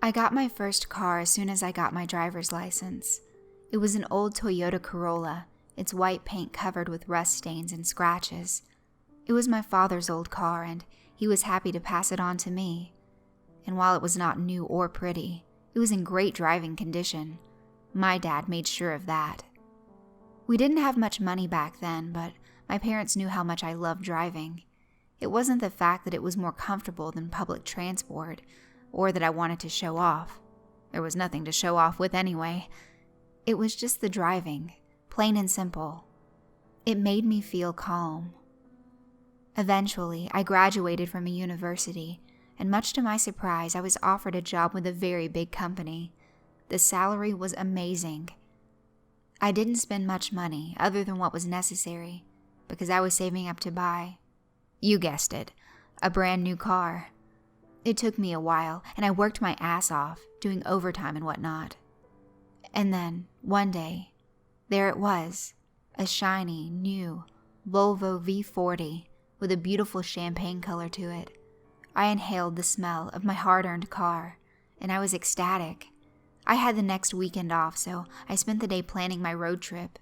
I got my first car as soon as I got my driver's license. It was an old Toyota Corolla, its white paint covered with rust stains and scratches. It was my father's old car, and he was happy to pass it on to me. And while it was not new or pretty, it was in great driving condition. My dad made sure of that. We didn't have much money back then, but my parents knew how much I loved driving. It wasn't the fact that it was more comfortable than public transport, or that I wanted to show off. There was nothing to show off with anyway. It was just the driving, plain and simple. It made me feel calm. Eventually, I graduated from a university, and much to my surprise, I was offered a job with a very big company. The salary was amazing. I didn't spend much money other than what was necessary, because I was saving up to buy, you guessed it, a brand new car. It took me a while, and I worked my ass off, doing overtime and whatnot. And then, one day, there it was, a shiny, new Volvo V40 with a beautiful champagne color to it. I inhaled the smell of my hard-earned car, and I was ecstatic. I had the next weekend off, so I spent the day planning my road trip.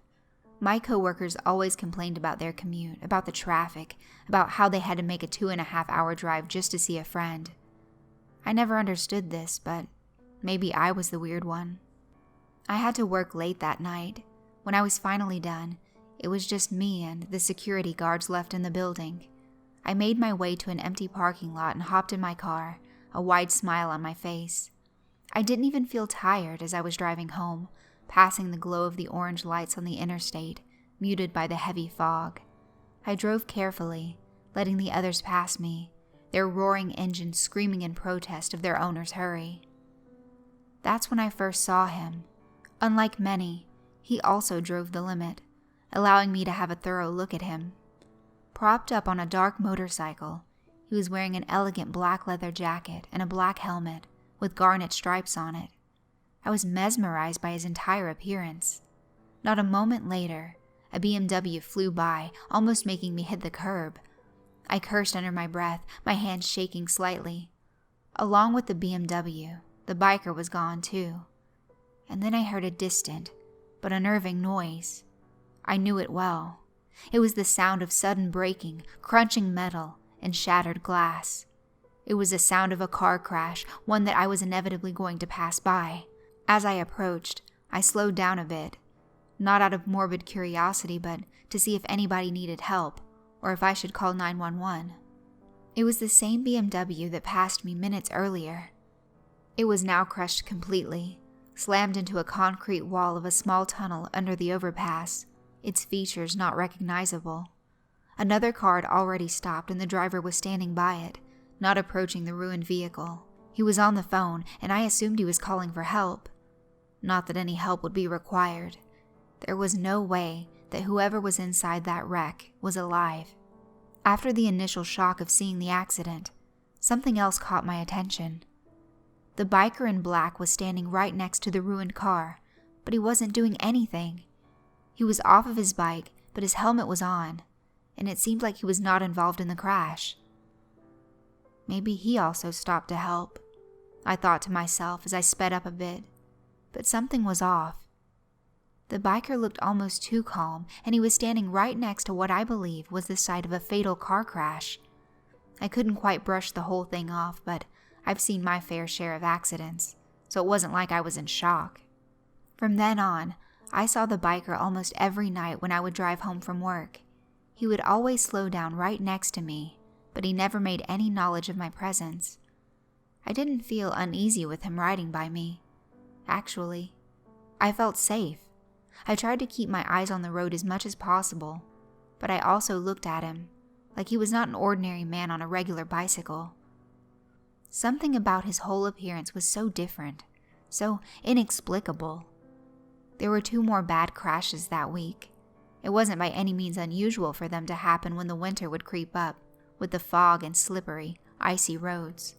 My coworkers always complained about their commute, about the traffic, about how they had to make a 2.5-hour drive just to see a friend. I never understood this, but maybe I was the weird one. I had to work late that night. When I was finally done, it was just me and the security guards left in the building. I made my way to an empty parking lot and hopped in my car, a wide smile on my face. I didn't even feel tired as I was driving home, passing the glow of the orange lights on the interstate, muted by the heavy fog. I drove carefully, letting the others pass me, their roaring engines screaming in protest of their owner's hurry. That's when I first saw him. Unlike many, he also drove the limit, allowing me to have a thorough look at him. Propped up on a dark motorcycle, he was wearing an elegant black leather jacket and a black helmet with garnet stripes on it. I was mesmerized by his entire appearance. Not a moment later, a BMW flew by, almost making me hit the curb. I cursed under my breath, my hands shaking slightly. Along with the BMW, the biker was gone too. And then I heard a distant, but unnerving noise. I knew it well. It was the sound of sudden braking, crunching metal, and shattered glass. It was the sound of a car crash, one that I was inevitably going to pass by. As I approached, I slowed down a bit, not out of morbid curiosity, but to see if anybody needed help, or if I should call 911. It was the same BMW that passed me minutes earlier. It was now crushed completely, slammed into a concrete wall of a small tunnel under the overpass, its features not recognizable. Another car had already stopped and the driver was standing by it, not approaching the ruined vehicle. He was on the phone, and I assumed he was calling for help. Not that any help would be required. There was no way that whoever was inside that wreck was alive. After the initial shock of seeing the accident, something else caught my attention. The biker in black was standing right next to the ruined car, but he wasn't doing anything. He was off of his bike, but his helmet was on, and it seemed like he was not involved in the crash. Maybe he also stopped to help, I thought to myself as I sped up a bit, but something was off. The biker looked almost too calm, and he was standing right next to what I believe was the site of a fatal car crash. I couldn't quite brush the whole thing off, but I've seen my fair share of accidents, so it wasn't like I was in shock. From then on, I saw the biker almost every night when I would drive home from work. He would always slow down right next to me, but he never made any knowledge of my presence. I didn't feel uneasy with him riding by me. Actually, I felt safe. I tried to keep my eyes on the road as much as possible, but I also looked at him, like he was not an ordinary man on a regular bicycle. Something about his whole appearance was so different, so inexplicable. There were 2 more bad crashes that week. It wasn't by any means unusual for them to happen when the winter would creep up, with the fog and slippery, icy roads.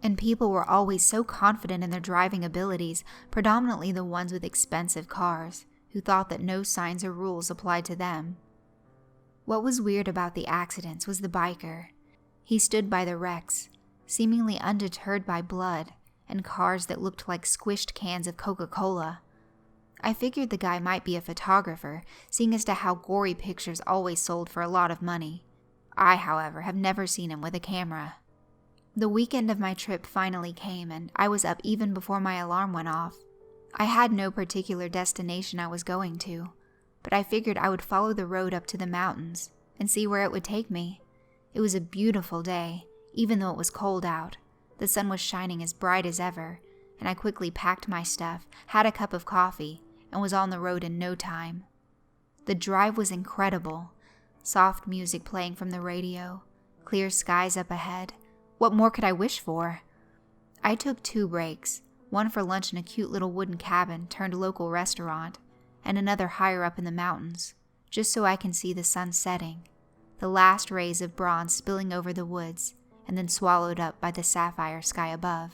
And people were always so confident in their driving abilities, predominantly the ones with expensive cars, who thought that no signs or rules applied to them. What was weird about the accidents was the biker. He stood by the wrecks, seemingly undeterred by blood, and cars that looked like squished cans of Coca-Cola. I figured the guy might be a photographer, seeing as to how gory pictures always sold for a lot of money. I, however, have never seen him with a camera. The weekend of my trip finally came, and I was up even before my alarm went off. I had no particular destination I was going to, but I figured I would follow the road up to the mountains and see where it would take me. It was a beautiful day, even though it was cold out. The sun was shining as bright as ever, and I quickly packed my stuff, had a cup of coffee, and was on the road in no time. The drive was incredible. Soft music playing from the radio, clear skies up ahead. What more could I wish for? I took 2 breaks, one for lunch in a cute little wooden cabin turned local restaurant, and another higher up in the mountains, just so I can see the sun setting, the last rays of bronze spilling over the woods and then swallowed up by the sapphire sky above.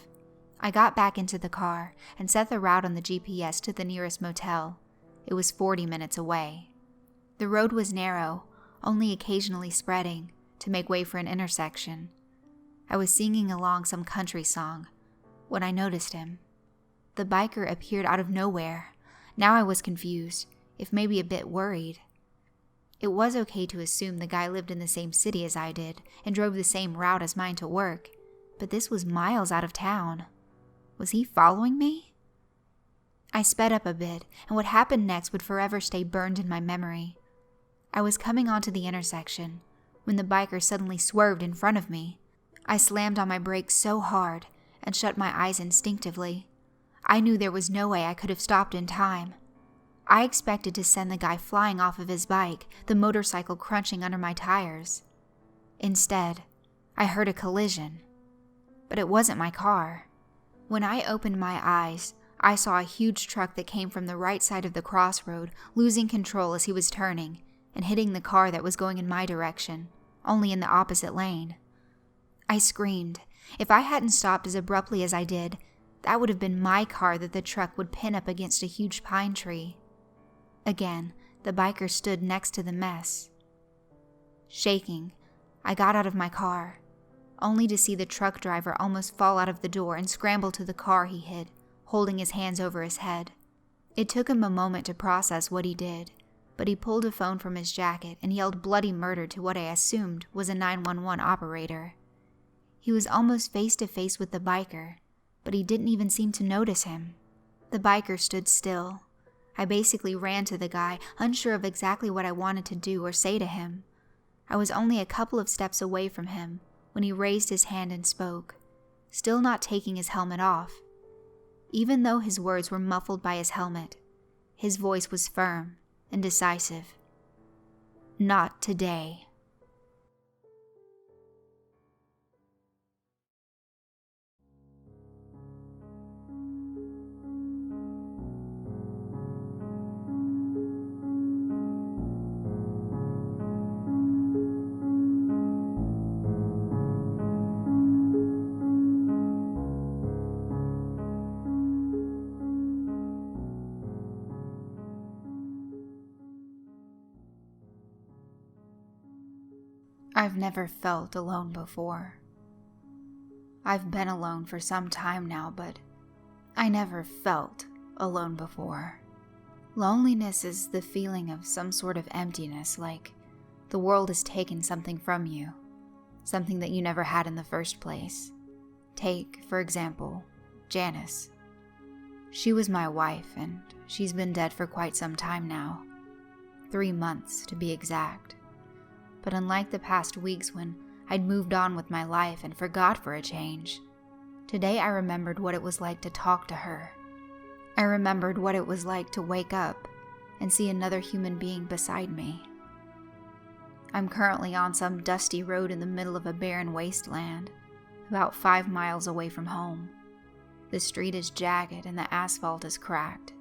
I got back into the car and set the route on the GPS to the nearest motel. It was 40 minutes away. The road was narrow, only occasionally spreading to make way for an intersection. I was singing along some country song when I noticed him. The biker appeared out of nowhere. Now I was confused, if maybe a bit worried. It was okay to assume the guy lived in the same city as I did and drove the same route as mine to work, but this was miles out of town. Was he following me? I sped up a bit, and what happened next would forever stay burned in my memory. I was coming onto the intersection when the biker suddenly swerved in front of me. I slammed on my brakes so hard and shut my eyes instinctively. I knew there was no way I could have stopped in time. I expected to send the guy flying off of his bike, the motorcycle crunching under my tires. Instead, I heard a collision. But it wasn't my car. When I opened my eyes, I saw a huge truck that came from the right side of the crossroad, losing control as he was turning and hitting the car that was going in my direction, only in the opposite lane. I screamed. If I hadn't stopped as abruptly as I did, that would have been my car that the truck would pin up against a huge pine tree. Again, the biker stood next to the mess. Shaking, I got out of my car, only to see the truck driver almost fall out of the door and scramble to the car he hid, holding his hands over his head. It took him a moment to process what he did, but he pulled a phone from his jacket and yelled bloody murder to what I assumed was a 911 operator. He was almost face to face with the biker, but he didn't even seem to notice him. The biker stood still. I basically ran to the guy, unsure of exactly what I wanted to do or say to him. I was only a couple of steps away from him when he raised his hand and spoke, still not taking his helmet off. Even though his words were muffled by his helmet, his voice was firm and decisive. Not today. I've never felt alone before. I've been alone for some time now, but I never felt alone before. Loneliness is the feeling of some sort of emptiness, like the world has taken something from you, something that you never had in the first place. Take, for example, Janice. She was my wife, and she's been dead for quite some time now. 3 months, to be exact. But unlike the past weeks when I'd moved on with my life and forgot for a change, today I remembered what it was like to talk to her. I remembered what it was like to wake up and see another human being beside me. I'm currently on some dusty road in the middle of a barren wasteland, about 5 miles away from home. The street is jagged and the asphalt is cracked.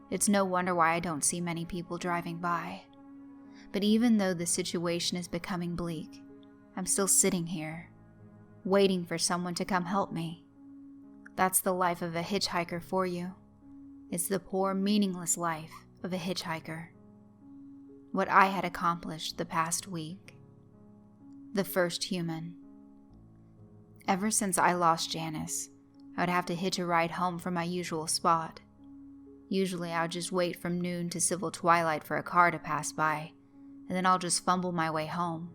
It's no wonder why I don't see many people driving by. But even though the situation is becoming bleak, I'm still sitting here, waiting for someone to come help me. That's the life of a hitchhiker for you. It's the poor, meaningless life of a hitchhiker. What I had accomplished the past week. The first human. Ever since I lost Janice, I would have to hitch a ride home from my usual spot. Usually I would just wait from noon to civil twilight for a car to pass by, and then I'll just fumble my way home.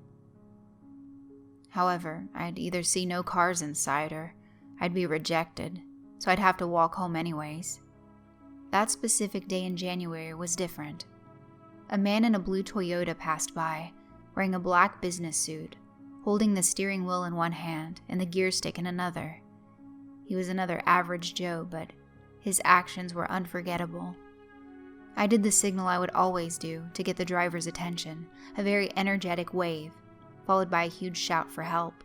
However, I'd either see no cars in sight or I'd be rejected, so I'd have to walk home anyways. That specific day in January was different. A man in a blue Toyota passed by, wearing a black business suit, holding the steering wheel in one hand and the gear stick in another. He was another average Joe, but his actions were unforgettable. I did the signal I would always do to get the driver's attention, a very energetic wave, followed by a huge shout for help.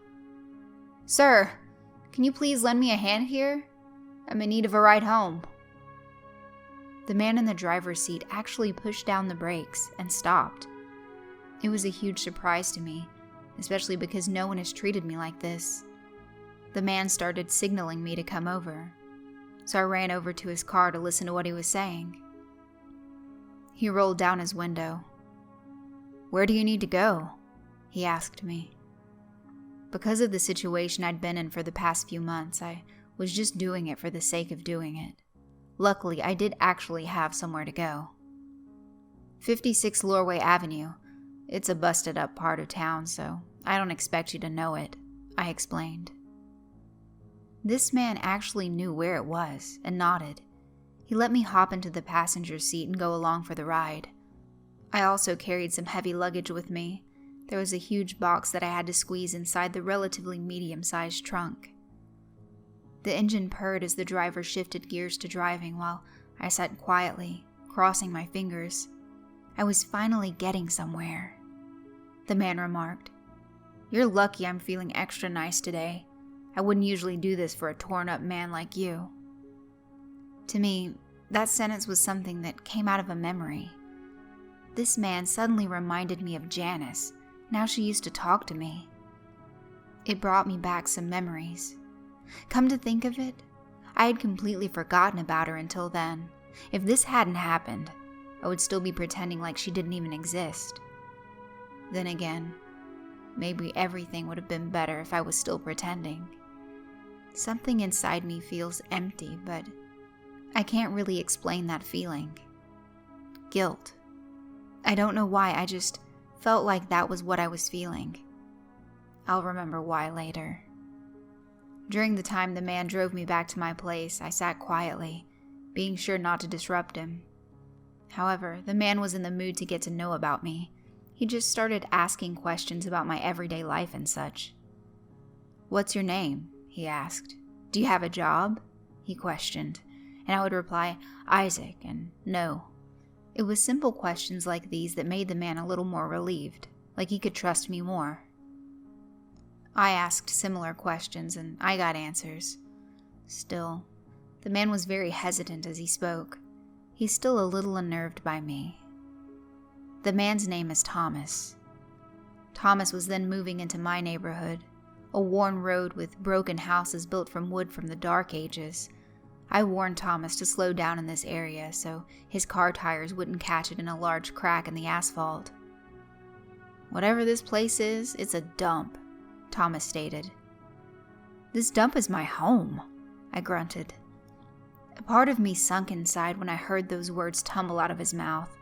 "Sir, can you please lend me a hand here? I'm in need of a ride home." The man in the driver's seat actually pushed down the brakes and stopped. It was a huge surprise to me, especially because no one has treated me like this. The man started signaling me to come over, so I ran over to his car to listen to what he was saying. He rolled down his window. "Where do you need to go?" he asked me. Because of the situation I'd been in for the past few months, I was just doing it for the sake of doing it. Luckily, I did actually have somewhere to go. 56 Lorway Avenue. It's a busted up part of town, so I don't expect you to know it, I explained. This man actually knew where it was and nodded. He let me hop into the passenger seat and go along for the ride. I also carried some heavy luggage with me. There was a huge box that I had to squeeze inside the relatively medium-sized trunk. The engine purred as the driver shifted gears to driving while I sat quietly, crossing my fingers. I was finally getting somewhere. The man remarked, "You're lucky I'm feeling extra nice today. I wouldn't usually do this for a torn-up man like you." To me, that sentence was something that came out of a memory. This man suddenly reminded me of Janice, and how she used to talk to me. It brought me back some memories. Come to think of it, I had completely forgotten about her until then. If this hadn't happened, I would still be pretending like she didn't even exist. Then again, maybe everything would have been better if I was still pretending. Something inside me feels empty, but I can't really explain that feeling. Guilt. I don't know why, I just felt like that was what I was feeling. I'll remember why later. During the time the man drove me back to my place, I sat quietly, being sure not to disrupt him. However, the man was in the mood to get to know about me. He just started asking questions about my everyday life and such. "What's your name?" he asked. "Do you have a job?" he questioned, and I would reply, "Isaac," and "No." It was simple questions like these that made the man a little more relieved, like he could trust me more. I asked similar questions and I got answers. Still, the man was very hesitant as he spoke. He's still a little unnerved by me. The man's name is Thomas. Thomas was then moving into my neighborhood, a worn road with broken houses built from wood from the dark ages. I warned Thomas to slow down in this area so his car tires wouldn't catch it in a large crack in the asphalt. "Whatever this place is, it's a dump," Thomas stated. "This dump is my home," I grunted. A part of me sunk inside when I heard those words tumble out of his mouth.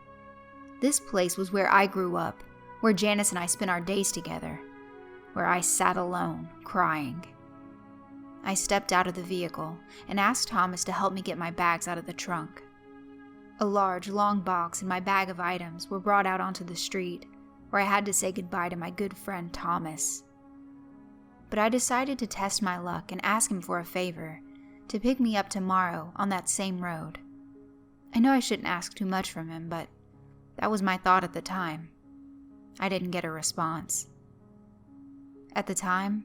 This place was where I grew up, where Janice and I spent our days together, where I sat alone, crying. I stepped out of the vehicle and asked Thomas to help me get my bags out of the trunk. A large, long box and my bag of items were brought out onto the street, where I had to say goodbye to my good friend Thomas. But I decided to test my luck and ask him for a favor, to pick me up tomorrow on that same road. I know I shouldn't ask too much from him, but that was my thought at the time. I didn't get a response. At the time,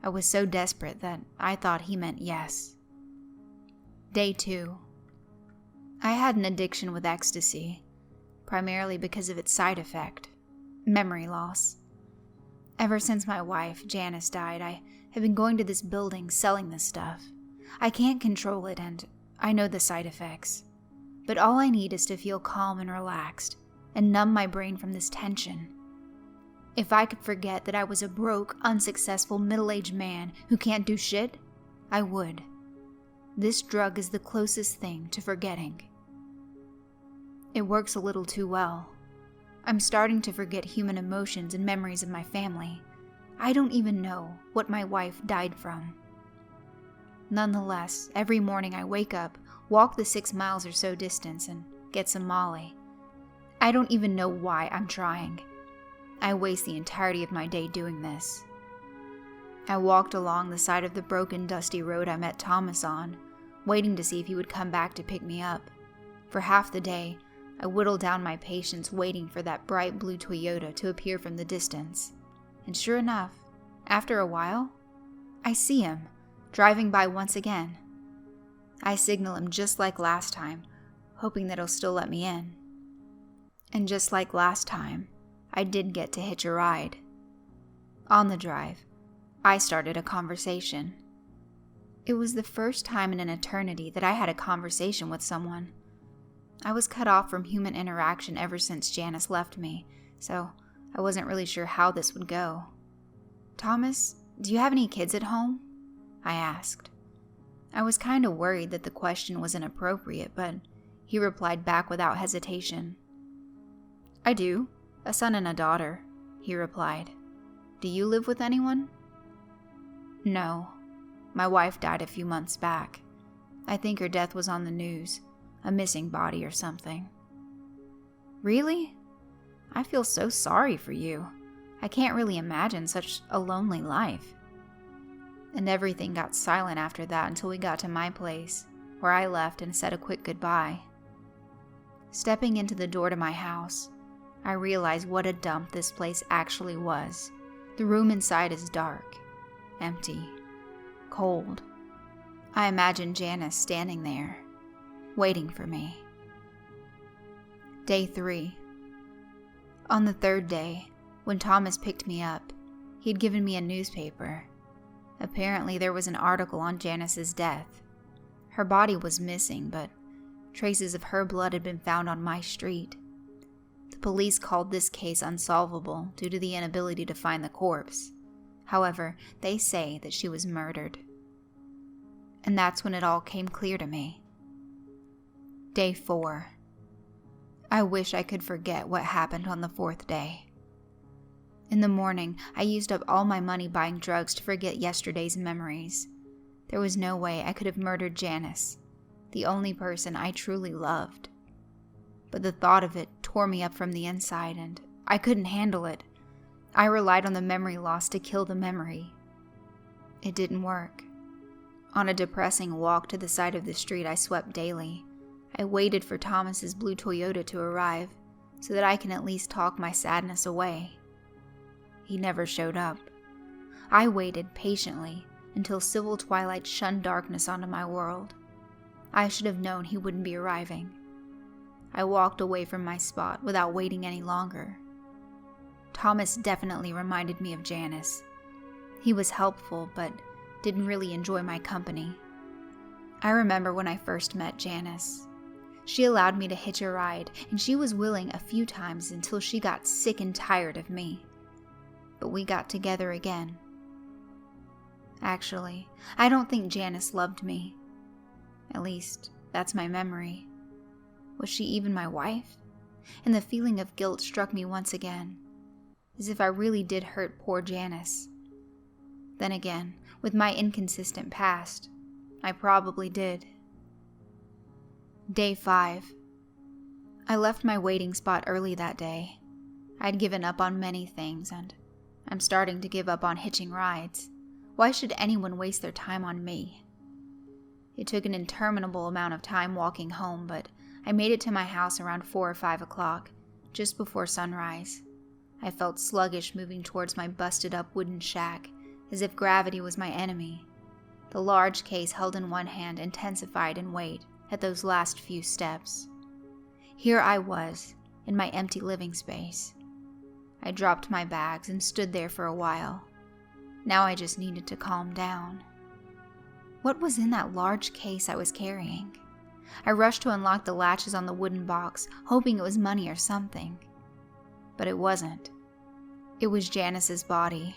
I was so desperate that I thought he meant yes. Day 2. I had an addiction with ecstasy, primarily because of its side effect, memory loss. Ever since my wife, Janice, died, I have been going to this building selling this stuff. I can't control it and I know the side effects. But all I need is to feel calm and relaxed and numb my brain from this tension. If I could forget that I was a broke, unsuccessful, middle-aged man who can't do shit, I would. This drug is the closest thing to forgetting. It works a little too well. I'm starting to forget human emotions and memories of my family. I don't even know what my wife died from. Nonetheless, every morning I wake up, walk the 6 miles or so distance, and get some Molly. I don't even know why I'm trying. I waste the entirety of my day doing this. I walked along the side of the broken, dusty road I met Thomas on, waiting to see if he would come back to pick me up. For half the day, I whittled down my patience waiting for that bright blue Toyota to appear from the distance. And sure enough, after a while, I see him, driving by once again. I signal him just like last time, hoping that he'll still let me in. And just like last time, I did get to hitch a ride. On the drive, I started a conversation. It was the first time in an eternity that I had a conversation with someone. I was cut off from human interaction ever since Janice left me, so I wasn't really sure how this would go. "Thomas, do you have any kids at home?" I asked. I was kind of worried that the question was inappropriate, but he replied back without hesitation. "I do, a son and a daughter," he replied. "Do you live with anyone?" "No. My wife died a few months back. I think her death was on the news, a missing body or something." "Really? I feel so sorry for you. I can't really imagine such a lonely life." And everything got silent after that until we got to my place, where I left and said a quick goodbye. Stepping into the door to my house, I realized what a dump this place actually was. The room inside is dark, empty, cold. I imagined Janice standing there, waiting for me. Day 3. On the 3rd day, when Thomas picked me up, he'd given me a newspaper. Apparently there was an article on Janice's death. Her body was missing, but traces of her blood had been found on my street. The police called this case unsolvable due to the inability to find the corpse. However, they say that she was murdered. And that's when it all came clear to me. Day 4. I wish I could forget what happened on the 4th day. In the morning, I used up all my money buying drugs to forget yesterday's memories. There was no way I could have murdered Janice, the only person I truly loved. But the thought of it tore me up from the inside, and I couldn't handle it. I relied on the memory loss to kill the memory. It didn't work. On a depressing walk to the side of the street I swept daily, I waited for Thomas's blue Toyota to arrive so that I can at least talk my sadness away. He never showed up. I waited patiently until civil twilight shunned darkness onto my world. I should have known he wouldn't be arriving. I walked away from my spot without waiting any longer. Thomas definitely reminded me of Janice. He was helpful, but didn't really enjoy my company. I remember when I first met Janice. She allowed me to hitch a ride, and she was willing a few times until she got sick and tired of me. But we got together again. Actually, I don't think Janice loved me. At least, that's my memory. Was she even my wife? And the feeling of guilt struck me once again, as if I really did hurt poor Janice. Then again, with my inconsistent past, I probably did. Day 5. I left my waiting spot early that day. I'd given up on many things, and I'm starting to give up on hitching rides. Why should anyone waste their time on me? It took an interminable amount of time walking home, but I made it to my house around 4 or 5 o'clock, just before sunrise. I felt sluggish moving towards my busted-up wooden shack, as if gravity was my enemy. The large case held in one hand intensified in weight at those last few steps. Here I was, in my empty living space. I dropped my bags and stood there for a while. Now I just needed to calm down. What was in that large case I was carrying? I rushed to unlock the latches on the wooden box, hoping it was money or something. But it wasn't. It was Janice's body,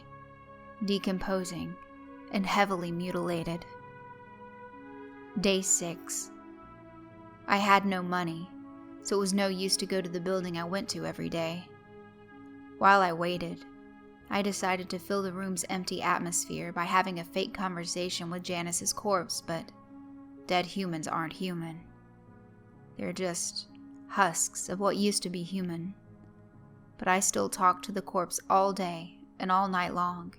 decomposing and heavily mutilated. Day 6. I had no money, so it was no use to go to the building I went to every day. While I waited, I decided to fill the room's empty atmosphere by having a fake conversation with Janice's corpse, but dead humans aren't human. They're just husks of what used to be human. But I still talk to the corpse all day and all night long,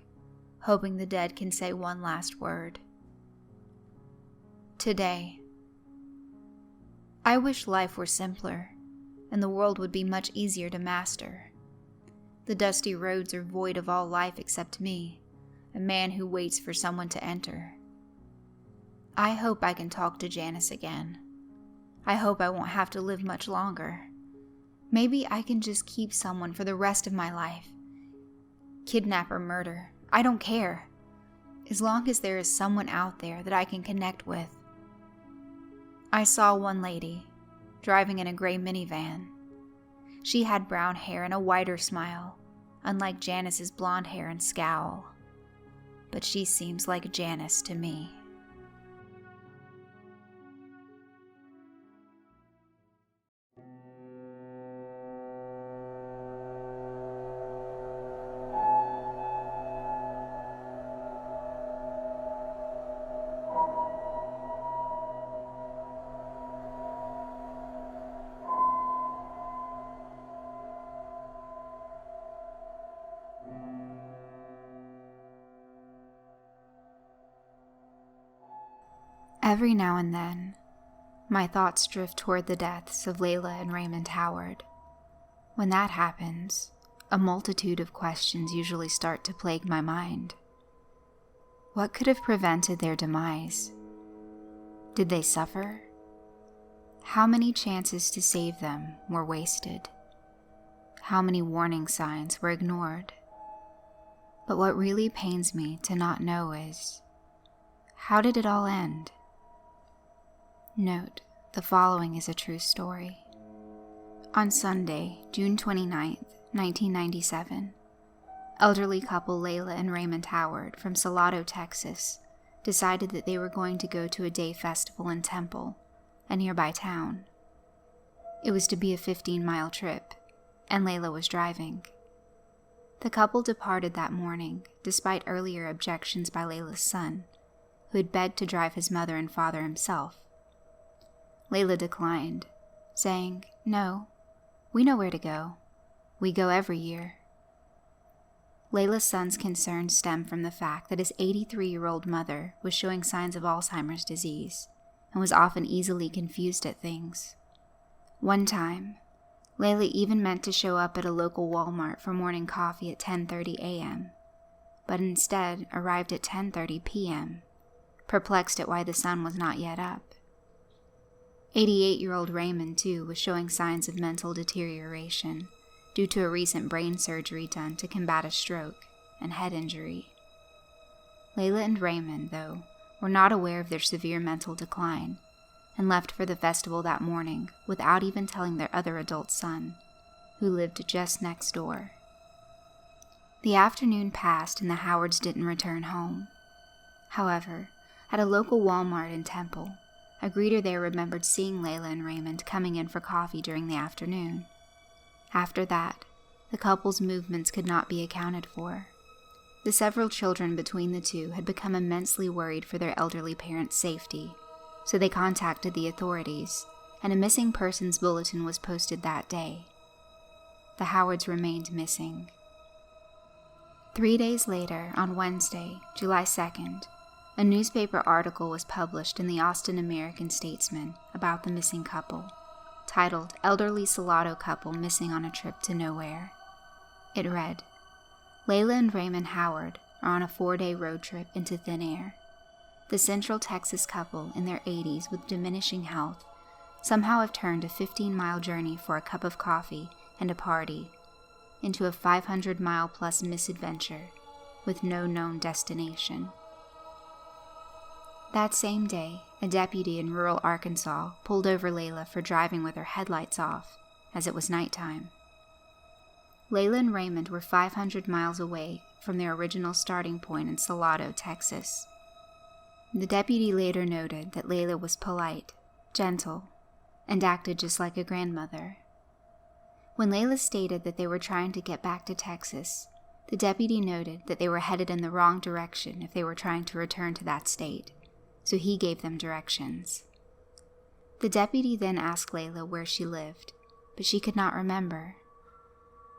hoping the dead can say one last word. Today. I wish life were simpler, and the world would be much easier to master. The dusty roads are void of all life except me, a man who waits for someone to enter. I hope I can talk to Janice again. I hope I won't have to live much longer. Maybe I can just keep someone for the rest of my life. Kidnap or murder, I don't care. As long as there is someone out there that I can connect with. I saw one lady, driving in a gray minivan. She had brown hair and a wider smile, unlike Janice's blonde hair and scowl. But she seems like Janice to me. Every now and then, my thoughts drift toward the deaths of Lela and Raymond Howard. When that happens, a multitude of questions usually start to plague my mind. What could have prevented their demise? Did they suffer? How many chances to save them were wasted? How many warning signs were ignored? But what really pains me to not know is, how did it all end? Note, the following is a true story. On Sunday, June 29th, 1997, elderly couple Lela and Raymond Howard from Cedartown, Texas, decided that they were going to go to a day festival in Temple, a nearby town. It was to be a 15-mile trip, and Lela was driving. The couple departed that morning, despite earlier objections by Lela's son, who had begged to drive his mother and father himself. Lela declined, saying, "No, we know where to go. We go every year." Lela's son's concerns stemmed from the fact that his 83-year-old mother was showing signs of Alzheimer's disease and was often easily confused at things. One time, Lela even meant to show up at a local Walmart for morning coffee at 10:30 a.m., but instead arrived at 10:30 p.m., perplexed at why the sun was not yet up. 88-year-old Raymond, too, was showing signs of mental deterioration due to a recent brain surgery done to combat a stroke and head injury. Lela and Raymond, though, were not aware of their severe mental decline and left for the festival that morning without even telling their other adult son, who lived just next door. The afternoon passed and the Howards didn't return home. However, at a local Walmart in Temple, a greeter there remembered seeing Lela and Raymond coming in for coffee during the afternoon. After that, the couple's movements could not be accounted for. The several children between the two had become immensely worried for their elderly parents' safety, so they contacted the authorities, and a missing persons bulletin was posted that day. The Howards remained missing. 3 days later, on Wednesday, July 2nd, a newspaper article was published in the Austin American-Statesman about the missing couple, titled "Elderly Cedartown Couple Missing on a Trip to Nowhere." It read, "Lela and Raymond Howard are on a 4-day road trip into thin air. The Central Texas couple in their 80s with diminishing health somehow have turned a 15-mile journey for a cup of coffee and a party into a 500-mile-plus misadventure with no known destination." That same day, a deputy in rural Arkansas pulled over Lela for driving with her headlights off, as it was nighttime. Lela and Raymond were 500 miles away from their original starting point in Cedartown, Texas. The deputy later noted that Lela was polite, gentle, and acted just like a grandmother. When Lela stated that they were trying to get back to Texas, the deputy noted that they were headed in the wrong direction if they were trying to return to that state, so he gave them directions. The deputy then asked Lela where she lived, but she could not remember.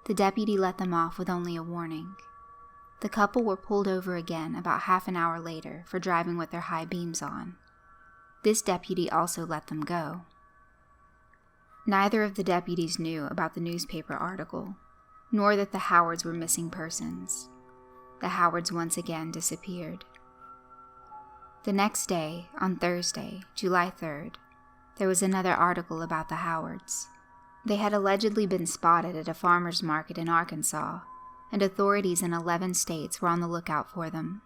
The deputy let them off with only a warning. The couple were pulled over again about half an hour later for driving with their high beams on. This deputy also let them go. Neither of the deputies knew about the newspaper article, nor that the Howards were missing persons. The Howards once again disappeared. The next day, on Thursday, July 3rd, there was another article about the Howards. They had allegedly been spotted at a farmer's market in Arkansas, and authorities in 11 states were on the lookout for them.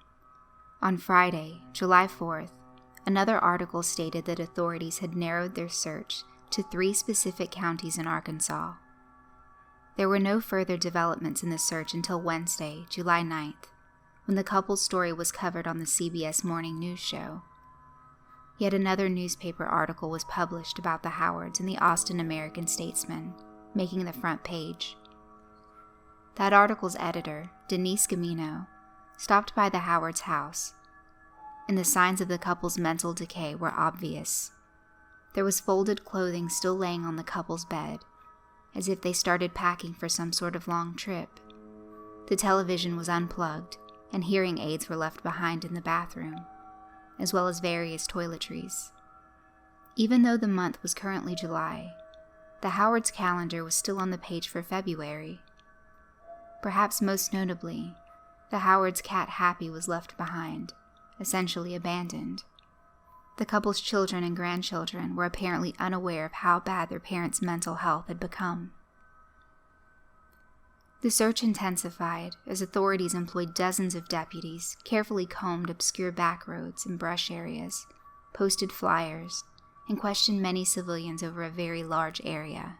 On Friday, July 4th, another article stated that authorities had narrowed their search to 3 specific counties in Arkansas. There were no further developments in the search until Wednesday, July 9th, when the couple's story was covered on the CBS Morning News show. Yet another newspaper article was published about the Howards in the Austin American-Statesman, making the front page. That article's editor, Denise Gamino, stopped by the Howards' house, and the signs of the couple's mental decay were obvious. There was folded clothing still laying on the couple's bed, as if they started packing for some sort of long trip. The television was unplugged, and hearing aids were left behind in the bathroom, as well as various toiletries. Even though the month was currently July, the Howards' calendar was still on the page for February. Perhaps most notably, the Howards' cat Happy was left behind, essentially abandoned. The couple's children and grandchildren were apparently unaware of how bad their parents' mental health had become. The search intensified as authorities employed dozens of deputies, carefully combed obscure back roads and brush areas, posted flyers, and questioned many civilians over a very large area.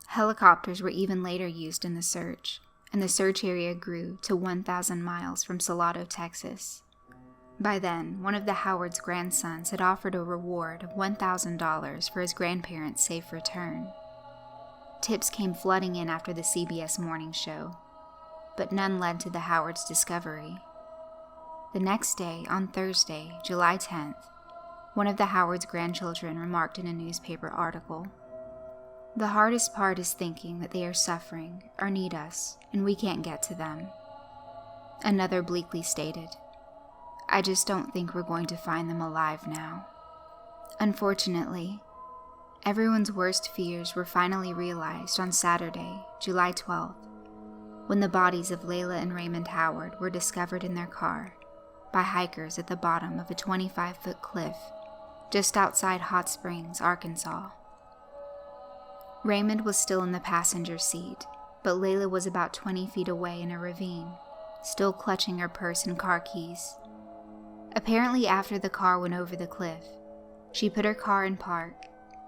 Helicopters were even later used in the search, and the search area grew to 1,000 miles from Salado, Texas. By then, one of the Howards' grandsons had offered a reward of $1,000 for his grandparents' safe return. Tips came flooding in after the CBS morning show, but none led to the Howards' discovery. The next day, on Thursday, July 10th, one of the Howards' grandchildren remarked in a newspaper article, "The hardest part is thinking that they are suffering or need us, and we can't get to them." Another bleakly stated, "I just don't think we're going to find them alive now." Unfortunately, everyone's worst fears were finally realized on Saturday, July 12th, when the bodies of Lela and Raymond Howard were discovered in their car by hikers at the bottom of a 25-foot cliff just outside Hot Springs, Arkansas. Raymond was still in the passenger seat, but Lela was about 20 feet away in a ravine, still clutching her purse and car keys. Apparently after the car went over the cliff, she put her car in park,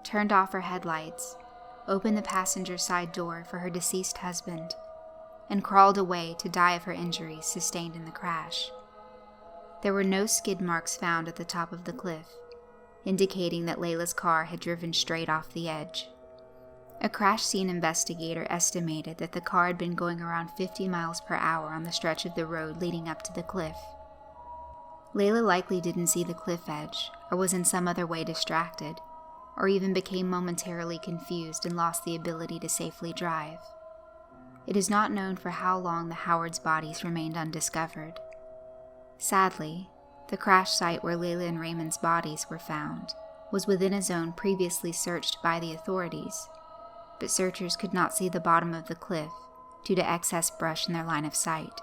turned off her headlights, opened the passenger side door for her deceased husband, and crawled away to die of her injuries sustained in the crash. There were no skid marks found at the top of the cliff, indicating that Lela's car had driven straight off the edge. A crash scene investigator estimated that the car had been going around 50 miles per hour on the stretch of the road leading up to the cliff. Lela likely didn't see the cliff edge, or was in some other way distracted, or even became momentarily confused and lost the ability to safely drive. It is not known for how long the Howards' bodies remained undiscovered. Sadly, the crash site where Lela and Raymond's bodies were found was within a zone previously searched by the authorities, but searchers could not see the bottom of the cliff due to excess brush in their line of sight.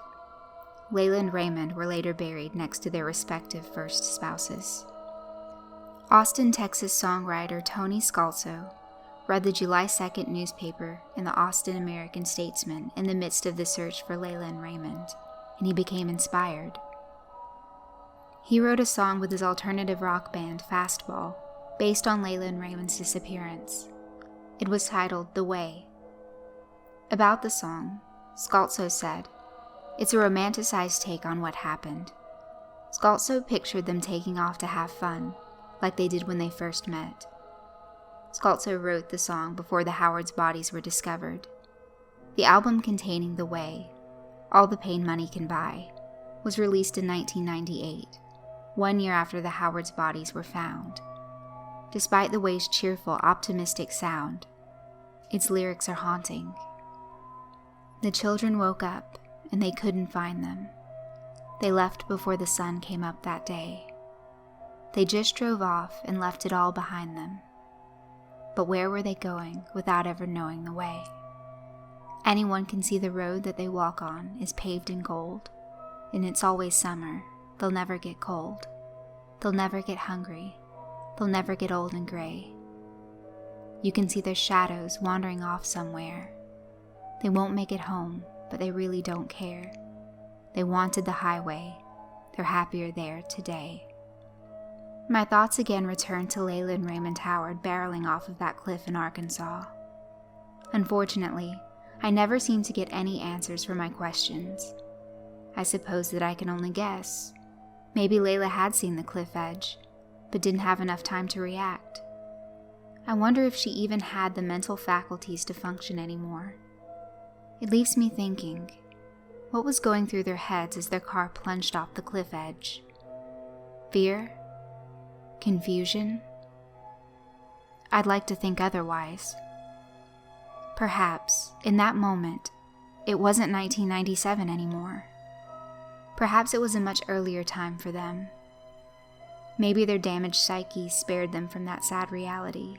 Lela and Raymond were later buried next to their respective first spouses. Austin, Texas songwriter Tony Scalzo read the July 2nd newspaper in the Austin American-Statesman in the midst of the search for Lela and Raymond, and he became inspired. He wrote a song with his alternative rock band Fastball, based on Lela and Raymond's disappearance. It was titled The Way. About the song, Scalzo said, "It's a romanticized take on what happened. Scalzo pictured them taking off to have fun, like they did when they first met. Scalzo wrote the song before the Howards' bodies were discovered. The album containing The Way, All the Pain Money Can Buy, was released in 1998, 1 year after the Howards' bodies were found. Despite The Way's cheerful, optimistic sound, its lyrics are haunting. The children woke up, and they couldn't find them. They left before the sun came up that day. They just drove off and left it all behind them. But where were they going without ever knowing the way? Anyone can see the road that they walk on is paved in gold, and it's always summer. They'll never get cold. They'll never get hungry. They'll never get old and gray. You can see their shadows wandering off somewhere. They won't make it home, but they really don't care. They wanted the highway. They're happier there today. My thoughts again returned to Lela and Raymond Howard barreling off of that cliff in Arkansas. Unfortunately, I never seemed to get any answers for my questions. I suppose that I can only guess. Maybe Lela had seen the cliff edge, but didn't have enough time to react. I wonder if she even had the mental faculties to function anymore. It leaves me thinking, what was going through their heads as their car plunged off the cliff edge? Fear? Confusion? I'd like to think otherwise. Perhaps, in that moment, it wasn't 1997 anymore. Perhaps it was a much earlier time for them. Maybe their damaged psyches spared them from that sad reality.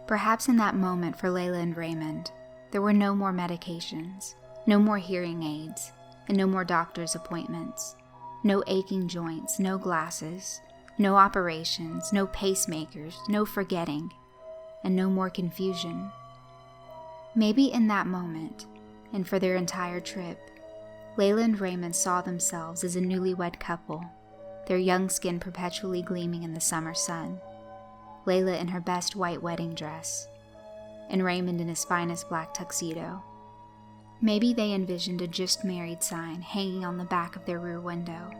Perhaps in that moment for Lela and Raymond, there were no more medications, no more hearing aids, and no more doctor's appointments, no aching joints, no glasses, no operations, no pacemakers, no forgetting, and no more confusion. Maybe in that moment, and for their entire trip, Lela and Raymond saw themselves as a newlywed couple, their young skin perpetually gleaming in the summer sun. Lela in her best white wedding dress, and Raymond in his finest black tuxedo. Maybe they envisioned a just married sign hanging on the back of their rear window,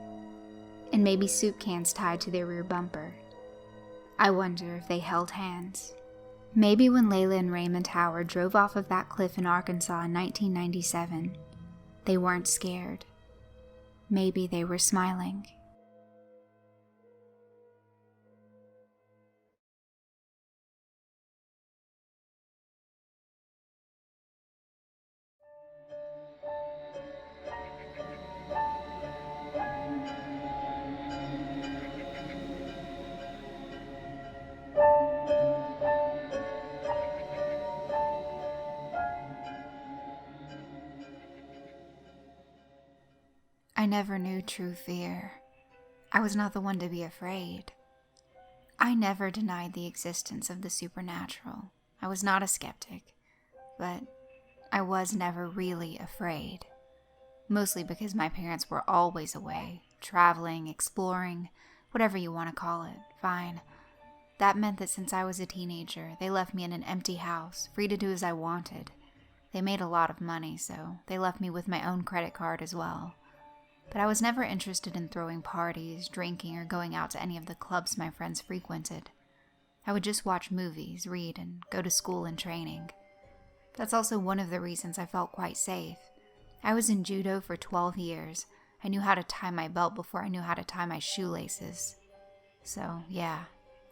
and maybe soup cans tied to their rear bumper. I wonder if they held hands. Maybe when Lela and Raymond Howard drove off of that cliff in Arkansas in 1997, they weren't scared. Maybe they were smiling. I never knew true fear. I was not the one to be afraid. I never denied the existence of the supernatural. I was not a skeptic, but I was never really afraid. Mostly because my parents were always away, traveling, exploring, whatever you want to call it, fine. That meant that since I was a teenager, they left me in an empty house, free to do as I wanted. They made a lot of money, so they left me with my own credit card as well. But I was never interested in throwing parties, drinking, or going out to any of the clubs my friends frequented. I would just watch movies, read, and go to school and training. That's also one of the reasons I felt quite safe. I was in judo for 12 years. I knew how to tie my belt before I knew how to tie my shoelaces. So, yeah,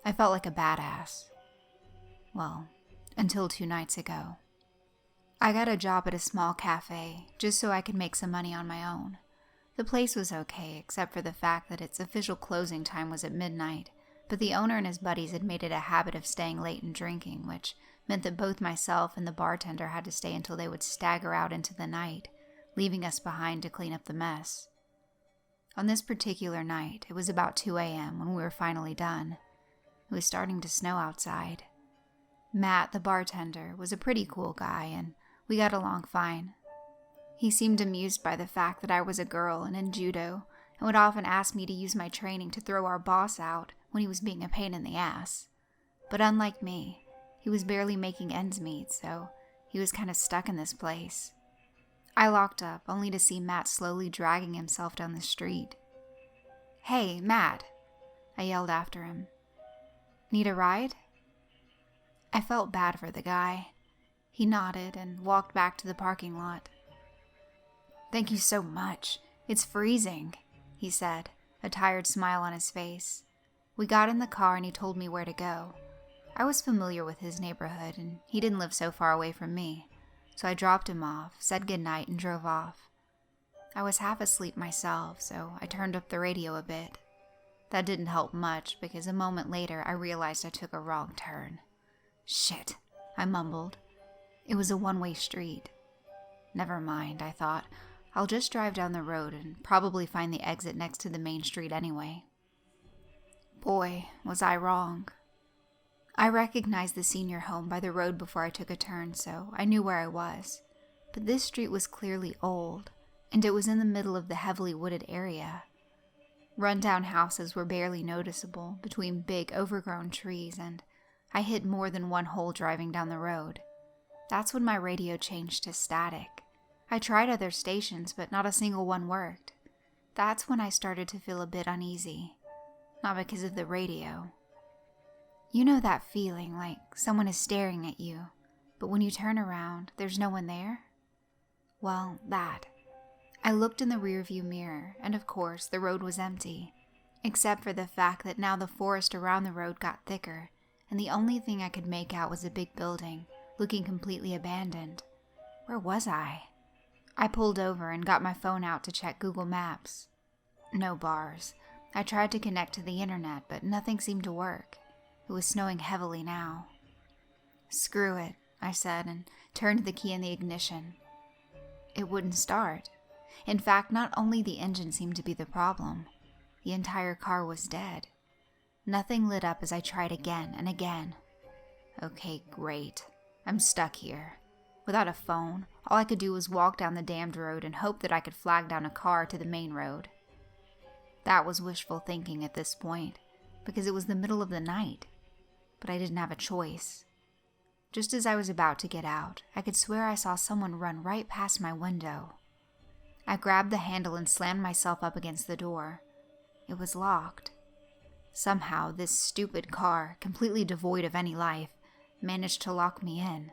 I felt like a badass. Well, until 2 nights ago. I got a job at a small cafe, just so I could make some money on my own. The place was okay, except for the fact that its official closing time was at midnight, but the owner and his buddies had made it a habit of staying late and drinking, which meant that both myself and the bartender had to stay until they would stagger out into the night, leaving us behind to clean up the mess. On this particular night, it was about 2 a.m. when we were finally done. It was starting to snow outside. Matt, the bartender, was a pretty cool guy, and we got along fine. He seemed amused by the fact that I was a girl and in judo, and would often ask me to use my training to throw our boss out when he was being a pain in the ass. But unlike me, he was barely making ends meet, so he was kind of stuck in this place. I locked up, only to see Matt slowly dragging himself down the street. "Hey, Matt," I yelled after him. "Need a ride?" I felt bad for the guy. He nodded and walked back to the parking lot. "Thank you so much. It's freezing," he said, a tired smile on his face. We got in the car and he told me where to go. I was familiar with his neighborhood and he didn't live so far away from me, so I dropped him off, said goodnight, and drove off. I was half asleep myself, so I turned up the radio a bit. That didn't help much because a moment later I realized I took a wrong turn. "Shit," I mumbled. It was a one-way street. Never mind, I thought. I'll just drive down the road and probably find the exit next to the main street anyway. Boy, was I wrong. I recognized the senior home by the road before I took a turn, so I knew where I was. But this street was clearly old, and it was in the middle of the heavily wooded area. Run-down houses were barely noticeable between big, overgrown trees, and I hit more than one hole driving down the road. That's when my radio changed to static. I tried other stations, but not a single one worked. That's when I started to feel a bit uneasy. Not because of the radio. You know that feeling like someone is staring at you, but when you turn around, there's no one there? Well, that. I looked in the rearview mirror, and of course, the road was empty, except for the fact that now the forest around the road got thicker, and the only thing I could make out was a big building, looking completely abandoned. Where was I? I pulled over and got my phone out to check Google Maps. No bars. I tried to connect to the internet, but nothing seemed to work. It was snowing heavily now. "Screw it," I said, and turned the key in the ignition. It wouldn't start. In fact, not only the engine seemed to be the problem, the entire car was dead. Nothing lit up as I tried again and again. Okay, great. I'm stuck here. Without a phone, all I could do was walk down the damned road and hope that I could flag down a car to the main road. That was wishful thinking at this point, because it was the middle of the night. But I didn't have a choice. Just as I was about to get out, I could swear I saw someone run right past my window. I grabbed the handle and slammed myself up against the door. It was locked. Somehow, this stupid car, completely devoid of any life, managed to lock me in.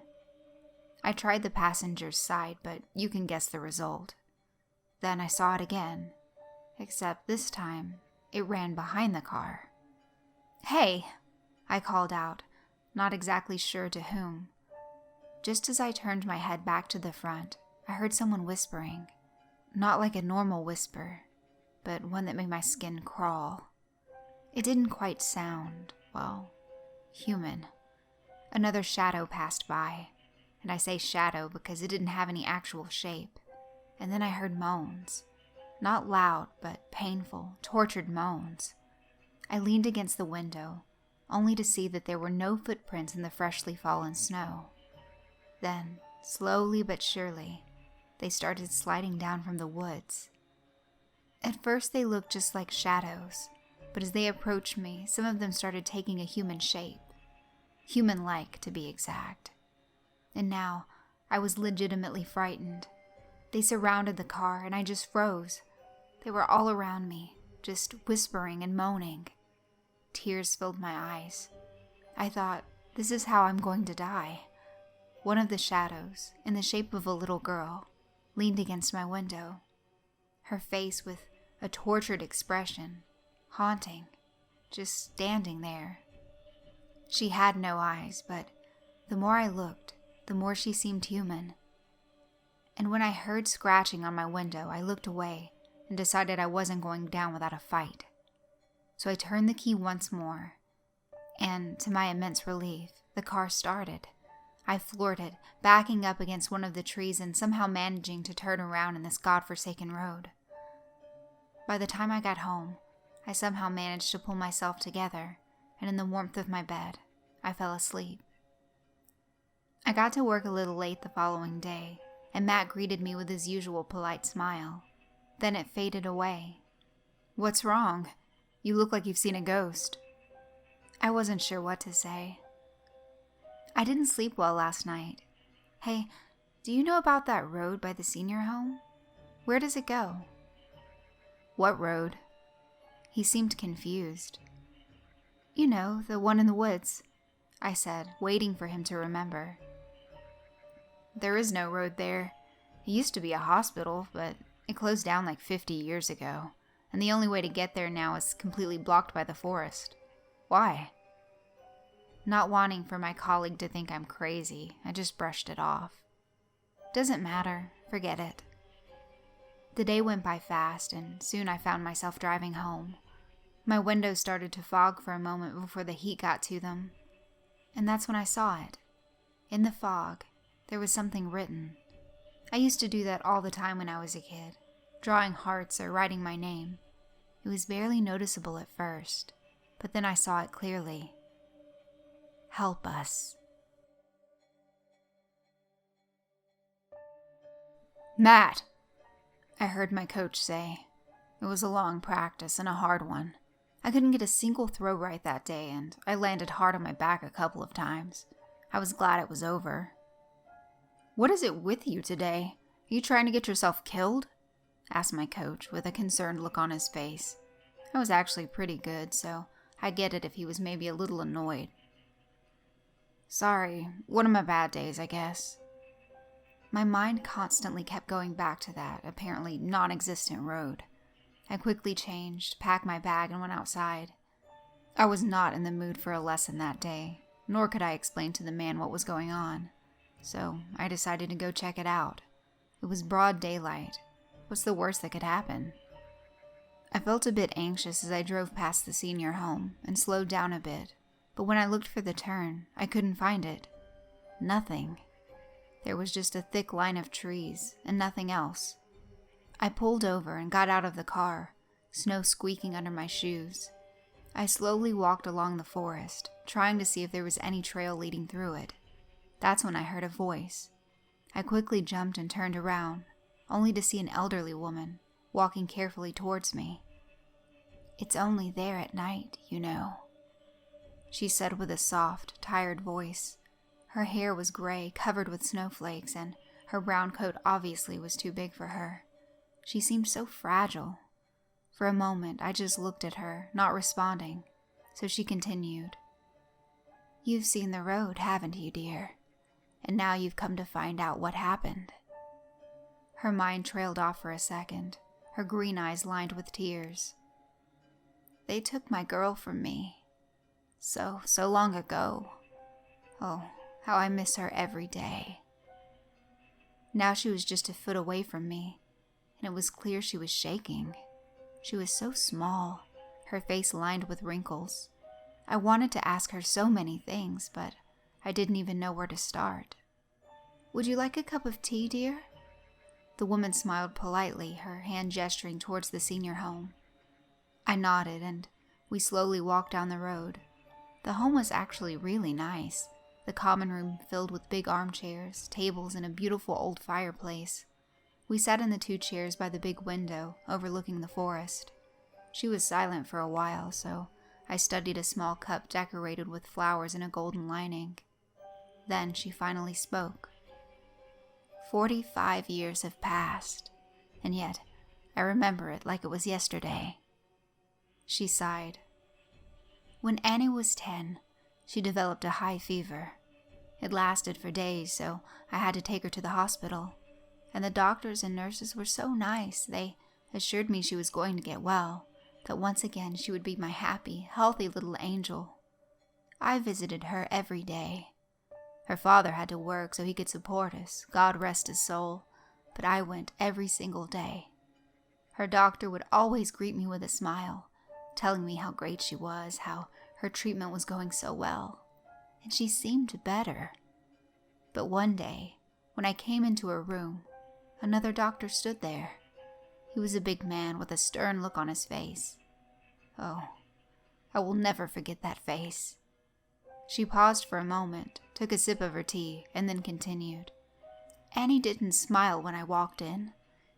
I tried the passenger's side, but you can guess the result. Then I saw it again, except this time, it ran behind the car. "Hey!" I called out, not exactly sure to whom. Just as I turned my head back to the front, I heard someone whispering. Not like a normal whisper, but one that made my skin crawl. It didn't quite sound, well, human. Another shadow passed by, and I say shadow because it didn't have any actual shape. And then I heard moans. Not loud, but painful, tortured moans. I leaned against the window, only to see that there were no footprints in the freshly fallen snow. Then, slowly but surely, they started sliding down from the woods. At first they looked just like shadows, but as they approached me, some of them started taking a human shape. Human-like, to be exact. And now, I was legitimately frightened. They surrounded the car, and I just froze. They were all around me, just whispering and moaning. Tears filled my eyes. I thought, this is how I'm going to die. One of the shadows, in the shape of a little girl, leaned against my window. Her face with a tortured expression, haunting, just standing there. She had no eyes, but the more I looked, the more she seemed human. And when I heard scratching on my window, I looked away and decided I wasn't going down without a fight. So I turned the key once more, and to my immense relief, the car started. I floored it, backing up against one of the trees and somehow managing to turn around in this godforsaken road. By the time I got home, I somehow managed to pull myself together, and in the warmth of my bed, I fell asleep. I got to work a little late the following day, and Matt greeted me with his usual polite smile. Then it faded away. "What's wrong? You look like you've seen a ghost." I wasn't sure what to say. "I didn't sleep well last night. Hey, do you know about that road by the senior home? Where does it go?" "What road?" He seemed confused. "You know, the one in the woods," I said, waiting for him to remember. "There is no road there. It used to be a hospital, but it closed down like 50 years ago, and the only way to get there now is completely blocked by the forest. Why?" Not wanting for my colleague to think I'm crazy, I just brushed it off. "Doesn't matter. Forget it." The day went by fast, and soon I found myself driving home. My windows started to fog for a moment before the heat got to them. And that's when I saw it. In the fog, there was something written. I used to do that all the time when I was a kid, drawing hearts or writing my name. It was barely noticeable at first, but then I saw it clearly. "Help us." "Matt," I heard my coach say. It was a long practice and a hard one. I couldn't get a single throw right that day, and I landed hard on my back a couple of times. I was glad it was over. "What is it with you today? Are you trying to get yourself killed?" asked my coach with a concerned look on his face. I was actually pretty good, so I get it if he was maybe a little annoyed. "Sorry, one of my bad days, I guess." My mind constantly kept going back to that apparently non-existent road. I quickly changed, packed my bag, and went outside. I was not in the mood for a lesson that day, nor could I explain to the man what was going on. So I decided to go check it out. It was broad daylight. What's the worst that could happen? I felt a bit anxious as I drove past the senior home and slowed down a bit, but when I looked for the turn, I couldn't find it. Nothing. There was just a thick line of trees and nothing else. I pulled over and got out of the car, snow squeaking under my shoes. I slowly walked along the forest, trying to see if there was any trail leading through it. That's when I heard a voice. I quickly jumped and turned around, only to see an elderly woman walking carefully towards me. "It's only there at night, you know," she said with a soft, tired voice. Her hair was gray, covered with snowflakes, and her brown coat obviously was too big for her. She seemed so fragile. For a moment, I just looked at her, not responding, so she continued. "You've seen the road, haven't you, dear? And now you've come to find out what happened." Her mind trailed off for a second, her green eyes lined with tears. "They took my girl from me. So long ago. Oh, how I miss her every day." Now she was just a foot away from me, and it was clear she was shaking. She was so small, her face lined with wrinkles. I wanted to ask her so many things, but I didn't even know where to start. "Would you like a cup of tea, dear?" The woman smiled politely, her hand gesturing towards the senior home. I nodded, and we slowly walked down the road. The home was actually really nice, the common room filled with big armchairs, tables, and a beautiful old fireplace. We sat in the 2 chairs by the big window, overlooking the forest. She was silent for a while, so I studied a small cup decorated with flowers in a golden lining. Then she finally spoke. 45 years have passed, and yet I remember it like it was yesterday." She sighed. "When Annie was 10, she developed a high fever. It lasted for days, so I had to take her to the hospital. And the doctors and nurses were so nice. They assured me she was going to get well, that once again she would be my happy, healthy little angel. I visited her every day. Her father had to work so he could support us, God rest his soul, but I went every single day. Her doctor would always greet me with a smile, telling me how great she was, how her treatment was going so well, and she seemed better. But one day, when I came into her room, another doctor stood there. He was a big man with a stern look on his face. Oh, I will never forget that face." She paused for a moment, took a sip of her tea, and then continued. "Annie didn't smile when I walked in.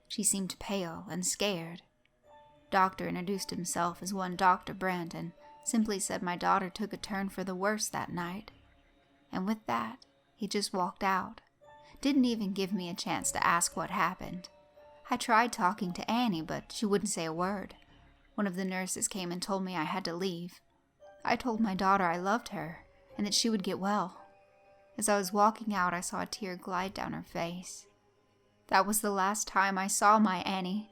She seemed pale and scared. Doctor introduced himself as one Dr. Brent and simply said my daughter took a turn for the worse that night. And with that, he just walked out. Didn't even give me a chance to ask what happened. I tried talking to Annie, but she wouldn't say a word. One of the nurses came and told me I had to leave. I told my daughter I loved her and that she would get well. As I was walking out, I saw a tear glide down her face. That was the last time I saw my Annie.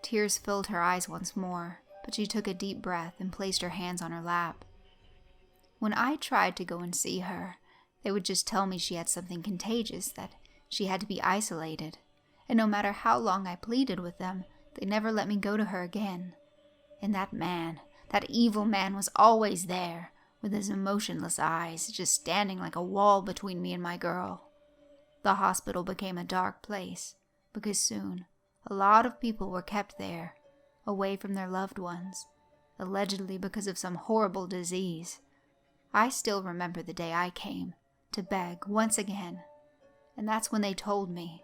Tears filled her eyes once more, but she took a deep breath and placed her hands on her lap. When I tried to go and see her, they would just tell me she had something contagious, that she had to be isolated, and no matter how long I pleaded with them, they never let me go to her again. And that man, that evil man, was always there, with his emotionless eyes, just standing like a wall between me and my girl. The hospital became a dark place, because soon a lot of people were kept there, away from their loved ones, allegedly because of some horrible disease. I still remember the day I came to beg once again, and that's when they told me.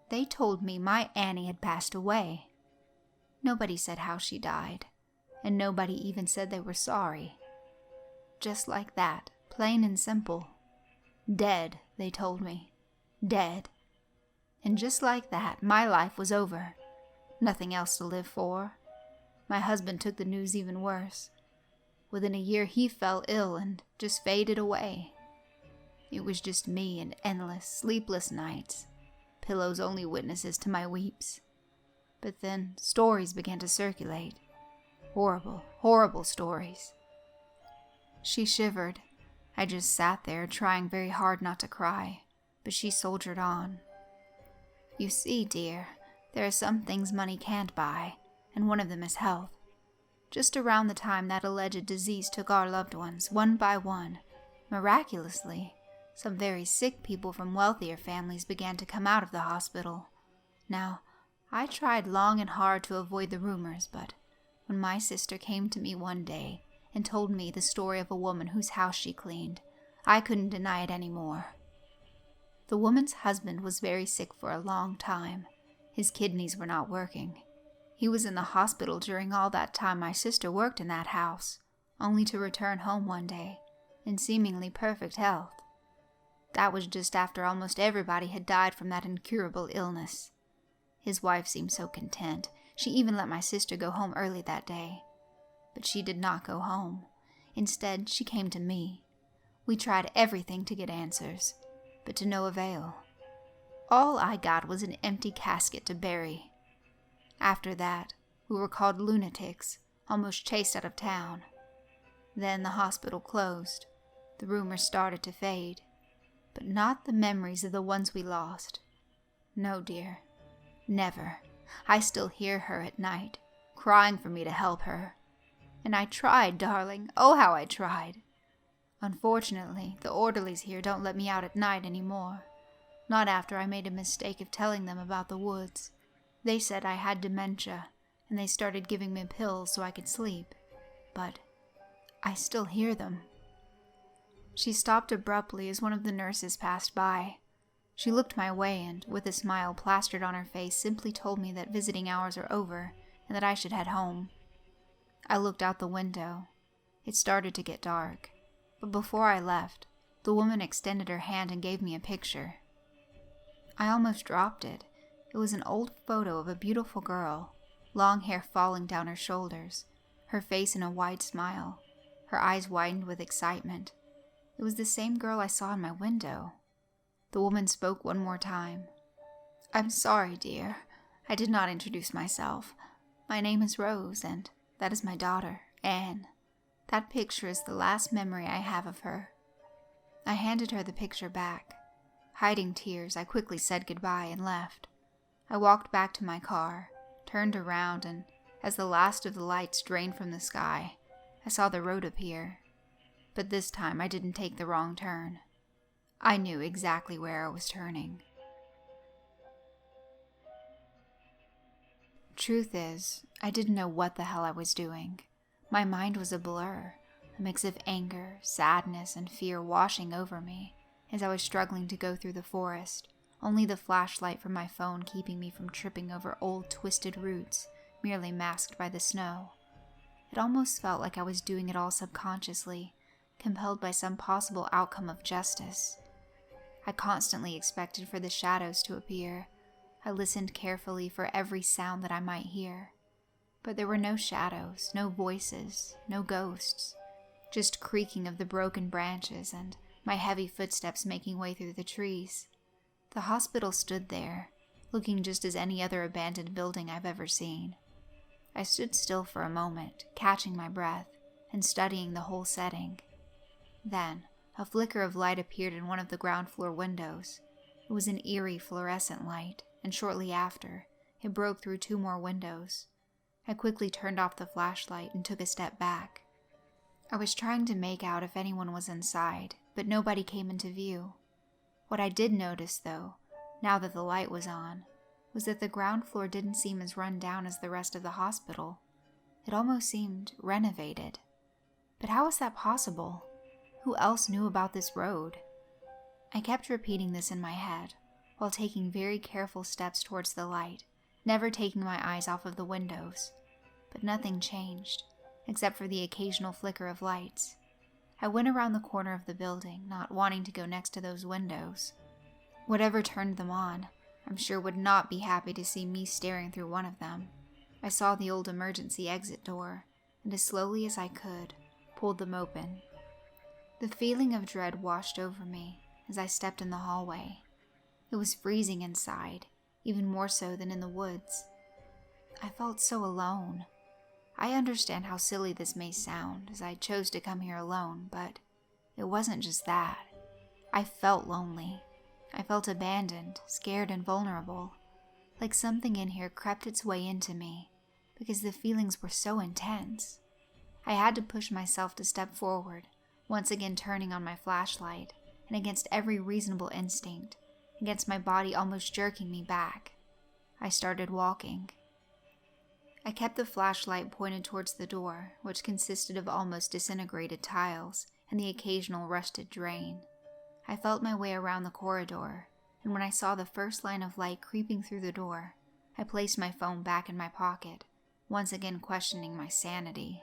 They told me my Annie had passed away. Nobody said how she died, and nobody even said they were sorry. Just like that, plain and simple. Dead, they told me. Dead. And just like that, my life was over. Nothing else to live for. My husband took the news even worse. Within a year, he fell ill and just faded away. It was just me and endless, sleepless nights. Pillows only witnesses to my weeps. But then stories began to circulate. Horrible, horrible stories. She shivered. I just sat there, trying very hard not to cry, but she soldiered on. You see, dear, there are some things money can't buy, and one of them is health. Just around the time that alleged disease took our loved ones, one by one, miraculously, some very sick people from wealthier families began to come out of the hospital. Now, I tried long and hard to avoid the rumors, but when my sister came to me one day and told me the story of a woman whose house she cleaned, I couldn't deny it anymore. The woman's husband was very sick for a long time. His kidneys were not working. He was in the hospital during all that time my sister worked in that house, only to return home one day in seemingly perfect health. That was just after almost everybody had died from that incurable illness. His wife seemed so content. She even let my sister go home early that day. But she did not go home. Instead, she came to me. We tried everything to get answers, but to no avail. All I got was an empty casket to bury. After that, we were called lunatics, almost chased out of town. Then the hospital closed. The rumors started to fade, but not the memories of the ones we lost. No, dear, never. I still hear her at night, crying for me to help her. And I tried, darling. Oh, how I tried. Unfortunately, the orderlies here don't let me out at night anymore. Not after I made a mistake of telling them about the woods. They said I had dementia, and they started giving me pills so I could sleep. But I still hear them. She stopped abruptly as one of the nurses passed by. She looked my way and, with a smile plastered on her face, simply told me that visiting hours are over and that I should head home. I looked out the window. It started to get dark, but before I left, the woman extended her hand and gave me a picture. I almost dropped it. It was an old photo of a beautiful girl, long hair falling down her shoulders, her face in a wide smile, her eyes widened with excitement. It was the same girl I saw in my window. The woman spoke one more time. I'm sorry, dear. I did not introduce myself. My name is Rose, and that is my daughter, Anne. That picture is the last memory I have of her. I handed her the picture back. Hiding tears, I quickly said goodbye and left. I walked back to my car, turned around, and as the last of the lights drained from the sky, I saw the road appear. But this time I didn't take the wrong turn. I knew exactly where I was turning. Truth is, I didn't know what the hell I was doing. My mind was a blur, a mix of anger, sadness, and fear washing over me as I was struggling to go through the forest, only the flashlight from my phone keeping me from tripping over old twisted roots, merely masked by the snow. It almost felt like I was doing it all subconsciously, compelled by some possible outcome of justice. I constantly expected for the shadows to appear. I listened carefully for every sound that I might hear. but there were no shadows, no voices, no ghosts, just creaking of the broken branches and my heavy footsteps making way through the trees. The hospital stood there, looking just as any other abandoned building I've ever seen. I stood still for a moment, catching my breath, and studying the whole setting. Then, a flicker of light appeared in one of the ground floor windows. It was an eerie fluorescent light, and shortly after, it broke through 2 more windows. I quickly turned off the flashlight and took a step back. I was trying to make out if anyone was inside, but nobody came into view. What I did notice, though, now that the light was on, was that the ground floor didn't seem as run down as the rest of the hospital. It almost seemed renovated. But how was that possible? Who else knew about this road? I kept repeating this in my head, while taking very careful steps towards the light, never taking my eyes off of the windows. But nothing changed, except for the occasional flicker of lights. I went around the corner of the building, not wanting to go next to those windows. Whatever turned them on, I'm sure would not be happy to see me staring through one of them. I saw the old emergency exit door, and as slowly as I could, pulled them open. The feeling of dread washed over me as I stepped in the hallway. It was freezing inside, even more so than in the woods. I felt so alone. I understand how silly this may sound, as I chose to come here alone, but it wasn't just that. I felt lonely. I felt abandoned, scared, and vulnerable, like something in here crept its way into me, because the feelings were so intense. I had to push myself to step forward, once again turning on my flashlight, and against every reasonable instinct, against my body almost jerking me back, I started walking. I kept the flashlight pointed towards the door, which consisted of almost disintegrated tiles and the occasional rusted drain. I felt my way around the corridor, and when I saw the first line of light creeping through the door, I placed my phone back in my pocket, once again questioning my sanity.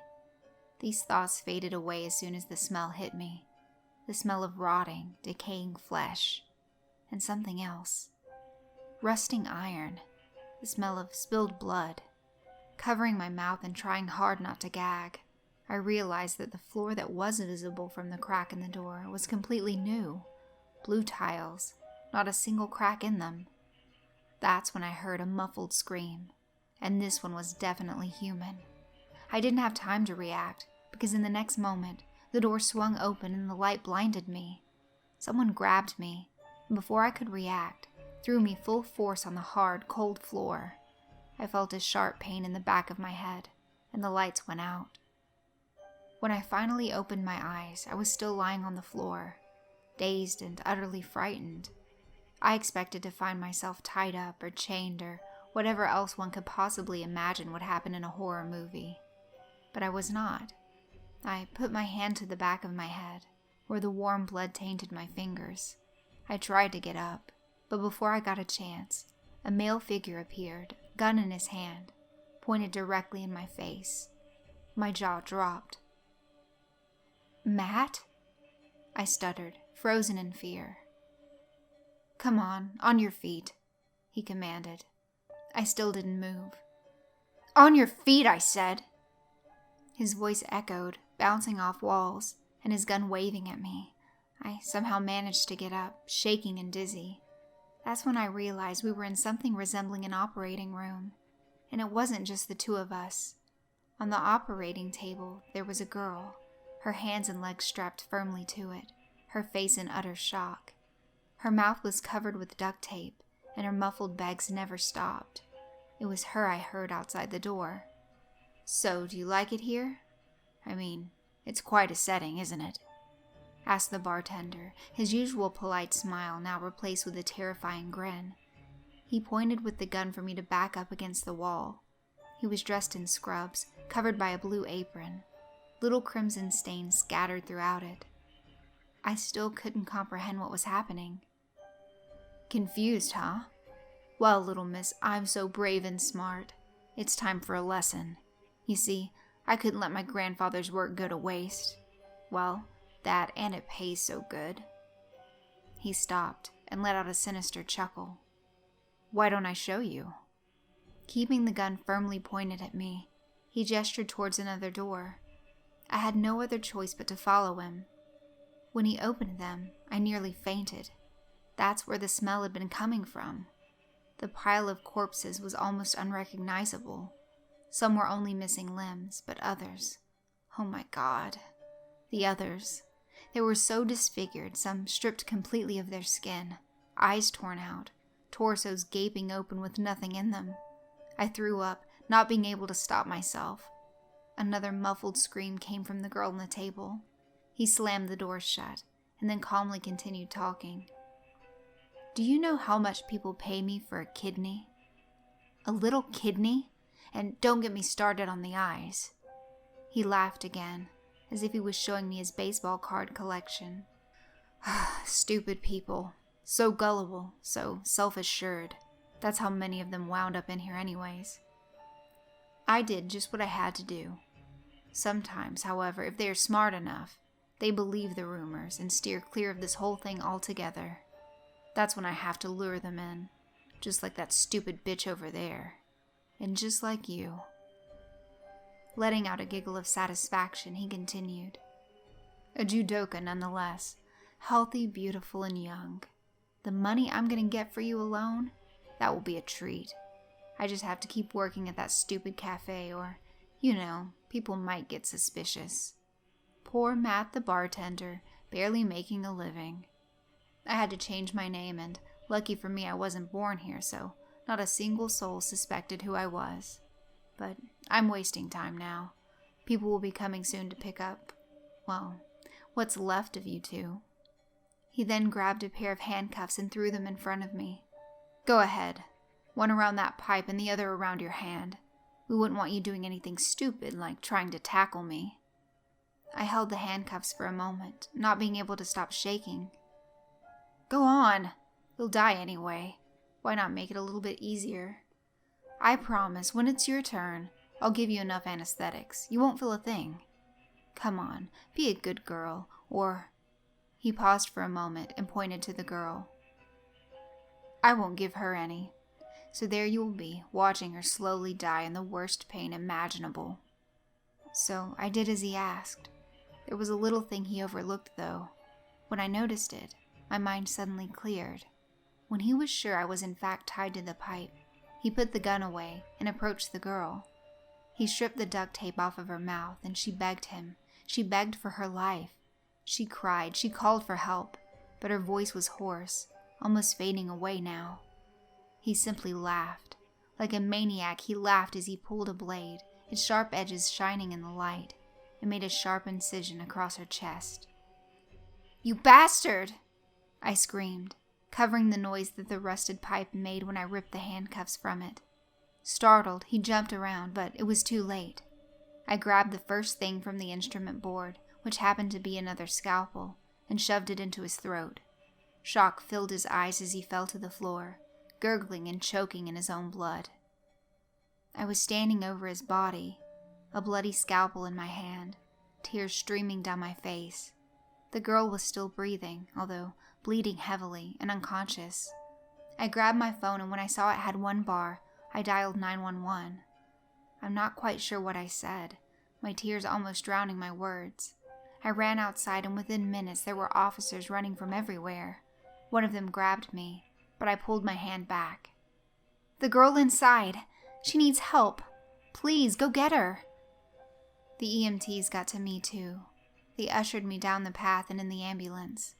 These thoughts faded away as soon as the smell hit me. The smell of rotting, decaying flesh, and something else. Rusting iron, the smell of spilled blood. Covering my mouth and trying hard not to gag, I realized that the floor that was visible from the crack in the door was completely new. Blue tiles, not a single crack in them. That's when I heard a muffled scream, and this one was definitely human. I didn't have time to react, because in the next moment, the door swung open and the light blinded me. Someone grabbed me, and before I could react, threw me full force on the hard, cold floor. I felt a sharp pain in the back of my head, and the lights went out. When I finally opened my eyes, I was still lying on the floor, dazed and utterly frightened. I expected to find myself tied up or chained or whatever else one could possibly imagine would happen in a horror movie. But I was not. I put my hand to the back of my head, where the warm blood tainted my fingers. I tried to get up, but before I got a chance, a male figure appeared, gun in his hand, pointed directly in my face. My jaw dropped. "Matt?" I stuttered, frozen in fear. "Come on your feet," he commanded. I still didn't move. "On your feet, I said!" His voice echoed, bouncing off walls, and his gun waving at me. I somehow managed to get up, shaking and dizzy. That's when I realized we were in something resembling an operating room, and it wasn't just the 2 of us. On the operating table, there was a girl, her hands and legs strapped firmly to it, her face in utter shock. Her mouth was covered with duct tape, and her muffled begs never stopped. It was her I heard outside the door. "So, do you like it here? I mean, it's quite a setting, isn't it?" asked the bartender, his usual polite smile now replaced with a terrifying grin. He pointed with the gun for me to back up against the wall. He was dressed in scrubs, covered by a blue apron. Little crimson stains scattered throughout it. I still couldn't comprehend what was happening. "Confused, huh? Well, little miss, I'm so brave and smart. It's time for a lesson. You see, I couldn't let my grandfather's work go to waste. Well, that and it pays so good." He stopped and let out a sinister chuckle. "Why don't I show you?" Keeping the gun firmly pointed at me, He gestured towards another door. I had no other choice but to follow him. When he opened them, I nearly fainted. That's where the smell had been coming from. The pile of corpses was almost unrecognizable. Some were only missing limbs, but others, oh my God, the others. They were so disfigured, some stripped completely of their skin, eyes torn out, torsos gaping open with nothing in them. I threw up, not being able to stop myself. Another muffled scream came from the girl on the table. He slammed the door shut, and then calmly continued talking. Do you know how much people pay me for a kidney? A little kidney? And don't get me started on the eyes. He laughed again, as if he was showing me his baseball card collection. Stupid people. So gullible, so self-assured. That's how many of them wound up in here anyways. I did just what I had to do. Sometimes, however, if they are smart enough, they believe the rumors and steer clear of this whole thing altogether. That's when I have to lure them in, just like that stupid bitch over there. And just like you. Letting out a giggle of satisfaction, he continued. A judoka nonetheless, healthy, beautiful, and young. The money I'm gonna get for you alone, that will be a treat. I just have to keep working at that stupid cafe or, people might get suspicious. Poor Matt the bartender, barely making a living. I had to change my name, and lucky for me I wasn't born here, so not a single soul suspected who I was. But I'm wasting time now. People will be coming soon to pick up, what's left of you two. He then grabbed a pair of handcuffs and threw them in front of me. Go ahead. One around that pipe and the other around your hand. We wouldn't want you doing anything stupid like trying to tackle me. I held the handcuffs for a moment, not being able to stop shaking. Go on. You'll die anyway. Why not make it a little bit easier? I promise, when it's your turn, I'll give you enough anesthetics. You won't feel a thing. Come on, be a good girl, or... He paused for a moment and pointed to the girl. I won't give her any. So there you will be, watching her slowly die in the worst pain imaginable. So I did as he asked. There was a little thing he overlooked, though. When I noticed it, my mind suddenly cleared. When he was sure I was in fact tied to the pipe, he put the gun away and approached the girl. He stripped the duct tape off of her mouth, and she begged him. She begged for her life. She cried, she called for help, but her voice was hoarse, almost fading away now. He simply laughed. Like a maniac, he laughed as he pulled a blade, its sharp edges shining in the light, and made a sharp incision across her chest. You bastard! I screamed, covering the noise that the rusted pipe made when I ripped the handcuffs from it. Startled, he jumped around, but it was too late. I grabbed the first thing from the instrument board, which happened to be another scalpel, and shoved it into his throat. Shock filled his eyes as he fell to the floor, gurgling and choking in his own blood. I was standing over his body, a bloody scalpel in my hand, tears streaming down my face. The girl was still breathing, although bleeding heavily and unconscious. I grabbed my phone, and when I saw it had one bar, I dialed 911. I'm not quite sure what I said, my tears almost drowning my words. I ran outside, and within minutes there were officers running from everywhere. One of them grabbed me, but I pulled my hand back. The girl inside! She needs help! Please, go get her! The EMTs got to me too. They ushered me down the path and in the ambulance.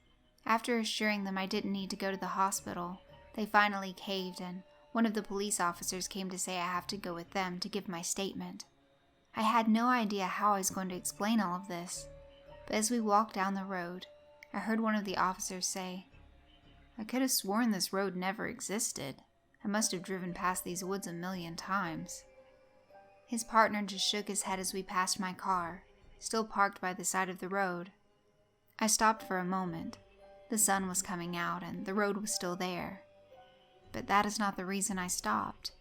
After assuring them I didn't need to go to the hospital, they finally caved, and one of the police officers came to say I have to go with them to give my statement. I had no idea how I was going to explain all of this, but as we walked down the road, I heard one of the officers say, I could have sworn this road never existed. I must have driven past these woods a million times. His partner just shook his head as we passed my car, still parked by the side of the road. I stopped for a moment. The sun was coming out and the road was still there. But that is not the reason I stopped.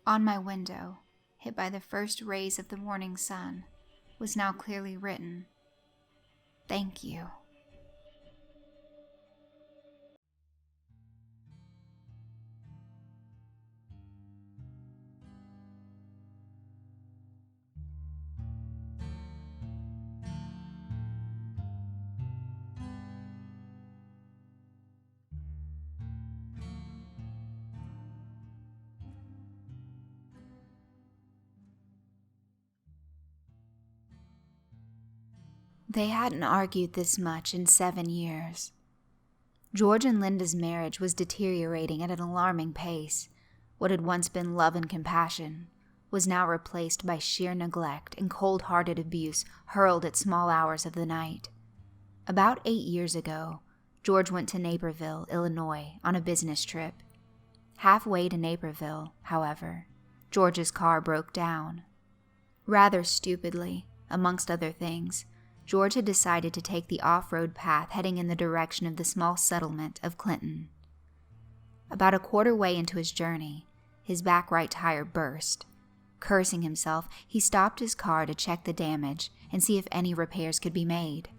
On my window, hit by the first rays of the morning sun, was now clearly written, Thank you. They hadn't argued this much in 7 years. George and Linda's marriage was deteriorating at an alarming pace. What had once been love and compassion was now replaced by sheer neglect and cold-hearted abuse hurled at small hours of the night. About 8 years ago, George went to Naperville, Illinois, on a business trip. Halfway to Naperville, however, George's car broke down. Rather stupidly, amongst other things, George had decided to take the off-road path heading in the direction of the small settlement of Clinton. About a quarter way into his journey, his back right tire burst. Cursing himself, he stopped his car to check the damage and see if any repairs could be made.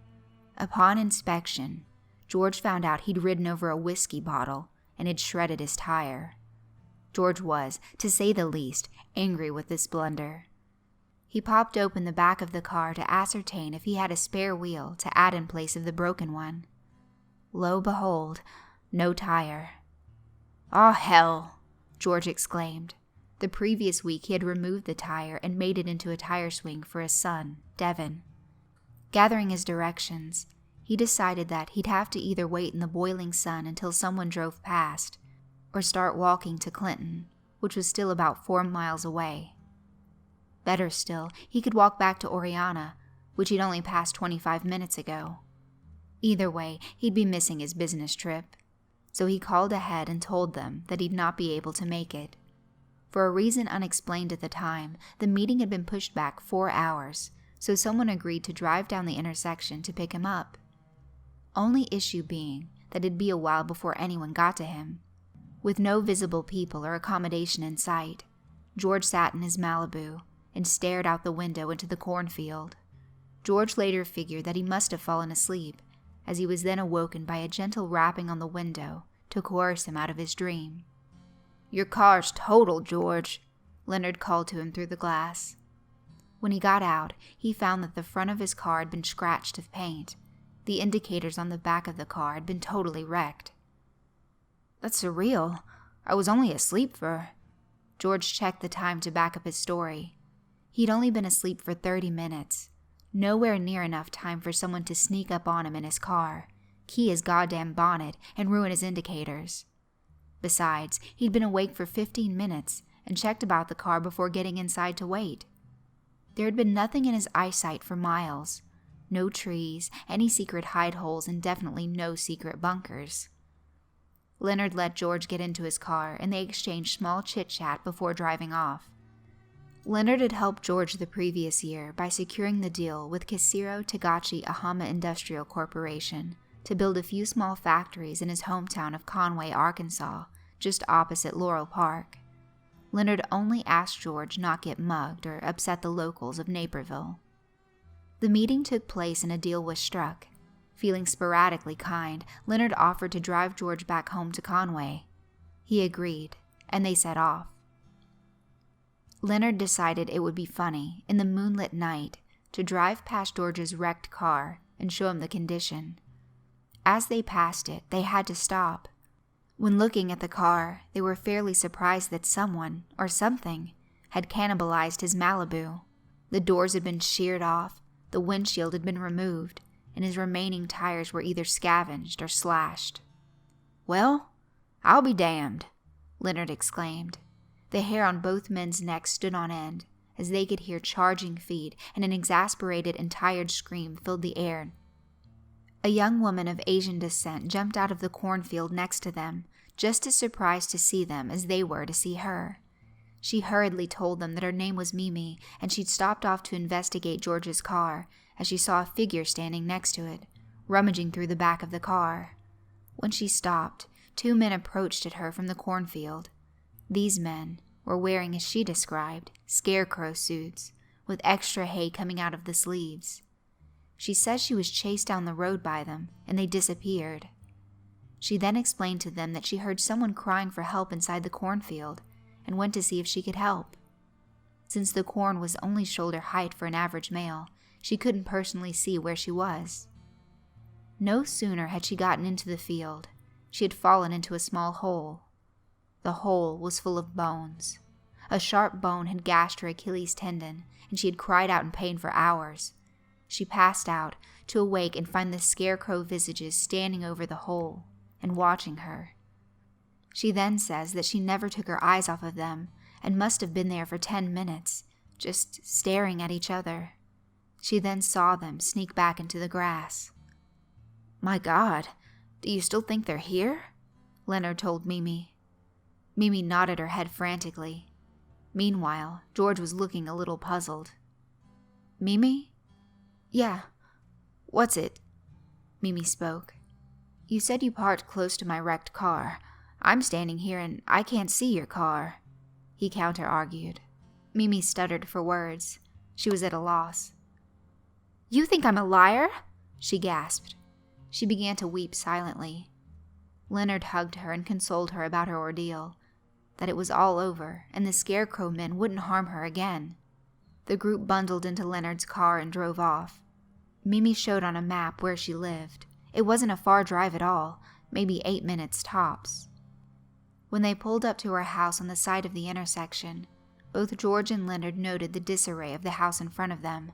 Upon inspection, George found out he'd ridden over a whiskey bottle and had shredded his tire. George was, to say the least, angry with this blunder. He popped open the back of the car to ascertain if he had a spare wheel to add in place of the broken one. Lo behold, no tire. "Ah, hell!" George exclaimed. The previous week he had removed the tire and made it into a tire swing for his son, Devin. Gathering his directions, he decided that he'd have to either wait in the boiling sun until someone drove past, or start walking to Clinton, which was still about 4 miles away. Better still, he could walk back to Oriana, which he'd only passed 25 minutes ago. Either way, he'd be missing his business trip, so he called ahead and told them that he'd not be able to make it. For a reason unexplained at the time, the meeting had been pushed back 4 hours, so someone agreed to drive down the intersection to pick him up. Only issue being that it'd be a while before anyone got to him. With no visible people or accommodation in sight, George sat in his Malibu and stared out the window into the cornfield. George later figured that he must have fallen asleep, as he was then awoken by a gentle rapping on the window to coerce him out of his dream. "Your car's totaled, George," Leonard called to him through the glass. When he got out, he found that the front of his car had been scratched of paint. The indicators on the back of the car had been totally wrecked. "That's surreal. I was only asleep for..." George checked the time to back up his story. He'd only been asleep for 30 minutes. Nowhere near enough time for someone to sneak up on him in his car, key his goddamn bonnet, and ruin his indicators. Besides, he'd been awake for 15 minutes and checked about the car before getting inside to wait. There had been nothing in his eyesight for miles. No trees, any secret hide holes, and definitely no secret bunkers. Leonard let George get into his car, and they exchanged small chit-chat before driving off. Leonard had helped George the previous year by securing the deal with Casiro Tagachi Ahama Industrial Corporation to build a few small factories in his hometown of Conway, Arkansas, just opposite Laurel Park. Leonard only asked George not get mugged or upset the locals of Naperville. The meeting took place and a deal was struck. Feeling sporadically kind, Leonard offered to drive George back home to Conway. He agreed, and they set off. Leonard decided it would be funny, in the moonlit night, to drive past George's wrecked car and show him the condition. As they passed it, they had to stop. When looking at the car, they were fairly surprised that someone, or something, had cannibalized his Malibu. The doors had been sheared off, the windshield had been removed, and his remaining tires were either scavenged or slashed. "Well, I'll be damned," Leonard exclaimed. The hair on both men's necks stood on end, as they could hear charging feet, and an exasperated and tired scream filled the air. A young woman of Asian descent jumped out of the cornfield next to them, just as surprised to see them as they were to see her. She hurriedly told them that her name was Mimi, and she'd stopped off to investigate George's car, as she saw a figure standing next to it, rummaging through the back of the car. When she stopped, 2 men approached at her from the cornfield. These men were wearing, as she described, scarecrow suits, with extra hay coming out of the sleeves. She says she was chased down the road by them, and they disappeared. She then explained to them that she heard someone crying for help inside the cornfield, and went to see if she could help. Since the corn was only shoulder height for an average male, she couldn't personally see where she was. No sooner had she gotten into the field, she had fallen into a small hole. The hole was full of bones. A sharp bone had gashed her Achilles tendon, and she had cried out in pain for hours. She passed out, to awake and find the scarecrow visages standing over the hole and watching her. She then says that she never took her eyes off of them and must have been there for 10 minutes, just staring at each other. She then saw them sneak back into the grass. "My God, do you still think they're here?" Leonard told Mimi. Mimi nodded her head frantically. Meanwhile, George was looking a little puzzled. "Mimi?" "Yeah. What's it?" Mimi spoke. "You said you parked close to my wrecked car. I'm standing here and I can't see your car," he counter-argued. Mimi stuttered for words. She was at a loss. "You think I'm a liar?" she gasped. She began to weep silently. Leonard hugged her and consoled her about her ordeal, that it was all over and the scarecrow men wouldn't harm her again. The group bundled into Leonard's car and drove off. Mimi showed on a map where she lived. It wasn't a far drive at all, maybe 8 minutes tops. When they pulled up to her house on the side of the intersection, both George and Leonard noted the disarray of the house in front of them.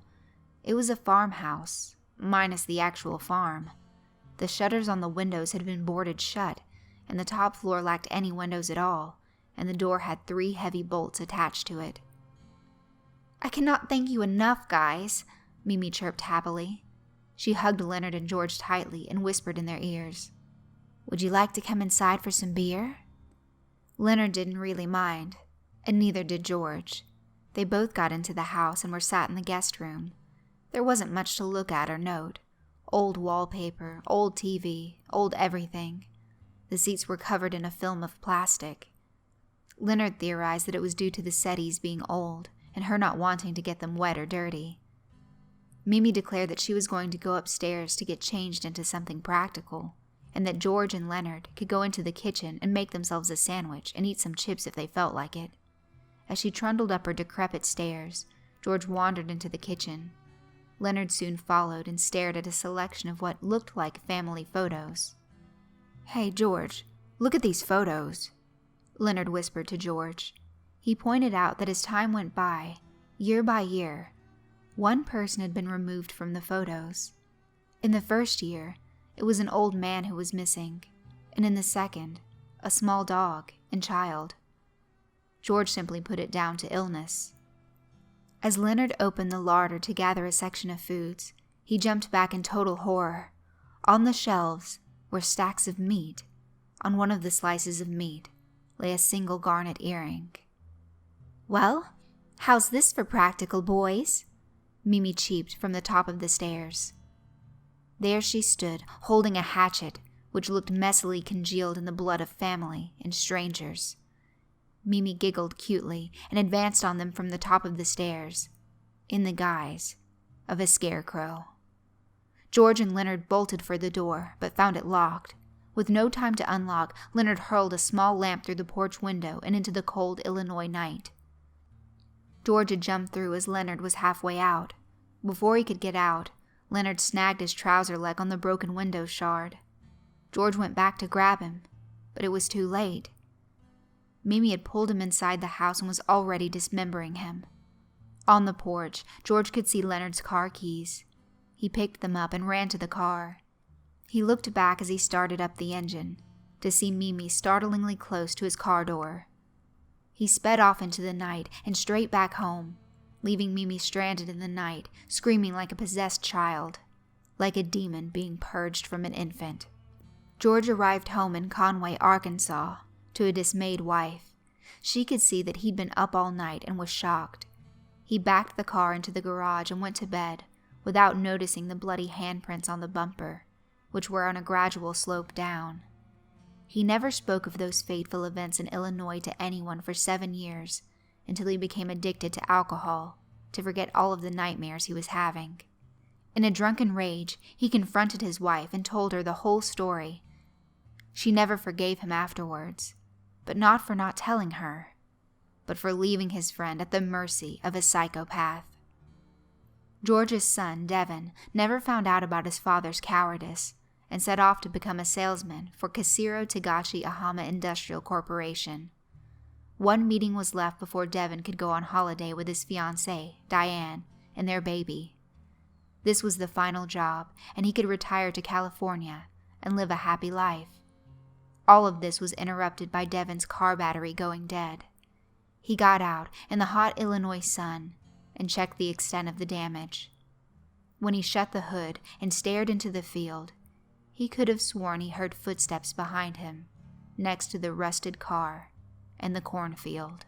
It was a farmhouse, minus the actual farm. The shutters on the windows had been boarded shut, and the top floor lacked any windows at all, and the door had 3 heavy bolts attached to it. "I cannot thank you enough, guys," Mimi chirped happily. She hugged Leonard and George tightly and whispered in their ears, "Would you like to come inside for some beer?" Leonard didn't really mind, and neither did George. They both got into the house and were sat in the guest room. There wasn't much to look at or note. Old wallpaper, old TV, old everything. The seats were covered in a film of plastic. Leonard theorized that it was due to the settees being old and her not wanting to get them wet or dirty. Mimi declared that she was going to go upstairs to get changed into something practical, and that George and Leonard could go into the kitchen and make themselves a sandwich and eat some chips if they felt like it. As she trundled up her decrepit stairs, George wandered into the kitchen. Leonard soon followed and stared at a selection of what looked like family photos. "Hey, George, look at these photos," Leonard whispered to George. He pointed out that as time went by, year by year, one person had been removed from the photos. In the first year, it was an old man who was missing, and in the second, a small dog and child. George simply put it down to illness. As Leonard opened the larder to gather a section of foods, he jumped back in total horror. On the shelves were stacks of meat. On one of the slices of meat lay a single garnet earring. "Well, how's this for practical, boys?" Mimi cheeped from the top of the stairs. There she stood, holding a hatchet, which looked messily congealed in the blood of family and strangers. Mimi giggled cutely and advanced on them from the top of the stairs, in the guise of a scarecrow. George and Leonard bolted for the door, but found it locked. With no time to unlock, Leonard hurled a small lamp through the porch window and into the cold Illinois night. George had jumped through as Leonard was halfway out. Before he could get out, Leonard snagged his trouser leg on the broken window shard. George went back to grab him, but it was too late. Mimi had pulled him inside the house and was already dismembering him. On the porch, George could see Leonard's car keys. He picked them up and ran to the car. He looked back as he started up the engine, to see Mimi startlingly close to his car door. He sped off into the night and straight back home, leaving Mimi stranded in the night, screaming like a possessed child, like a demon being purged from an infant. George arrived home in Conway, Arkansas, to a dismayed wife. She could see that he'd been up all night and was shocked. He backed the car into the garage and went to bed, without noticing the bloody handprints on the bumper, which were on a gradual slope down. He never spoke of those fateful events in Illinois to anyone for 7 years, until he became addicted to alcohol, to forget all of the nightmares he was having. In a drunken rage, he confronted his wife and told her the whole story. She never forgave him afterwards, but not for not telling her, but for leaving his friend at the mercy of a psychopath. George's son, Devin, never found out about his father's cowardice and set off to become a salesman for Casiro Tagashi Ahama Industrial Corporation. One meeting was left before Devin could go on holiday with his fiancée, Diane, and their baby. This was the final job, and he could retire to California and live a happy life. All of this was interrupted by Devin's car battery going dead. He got out in the hot Illinois sun and checked the extent of the damage. When he shut the hood and stared into the field, he could have sworn he heard footsteps behind him, next to the rusted car and the cornfield.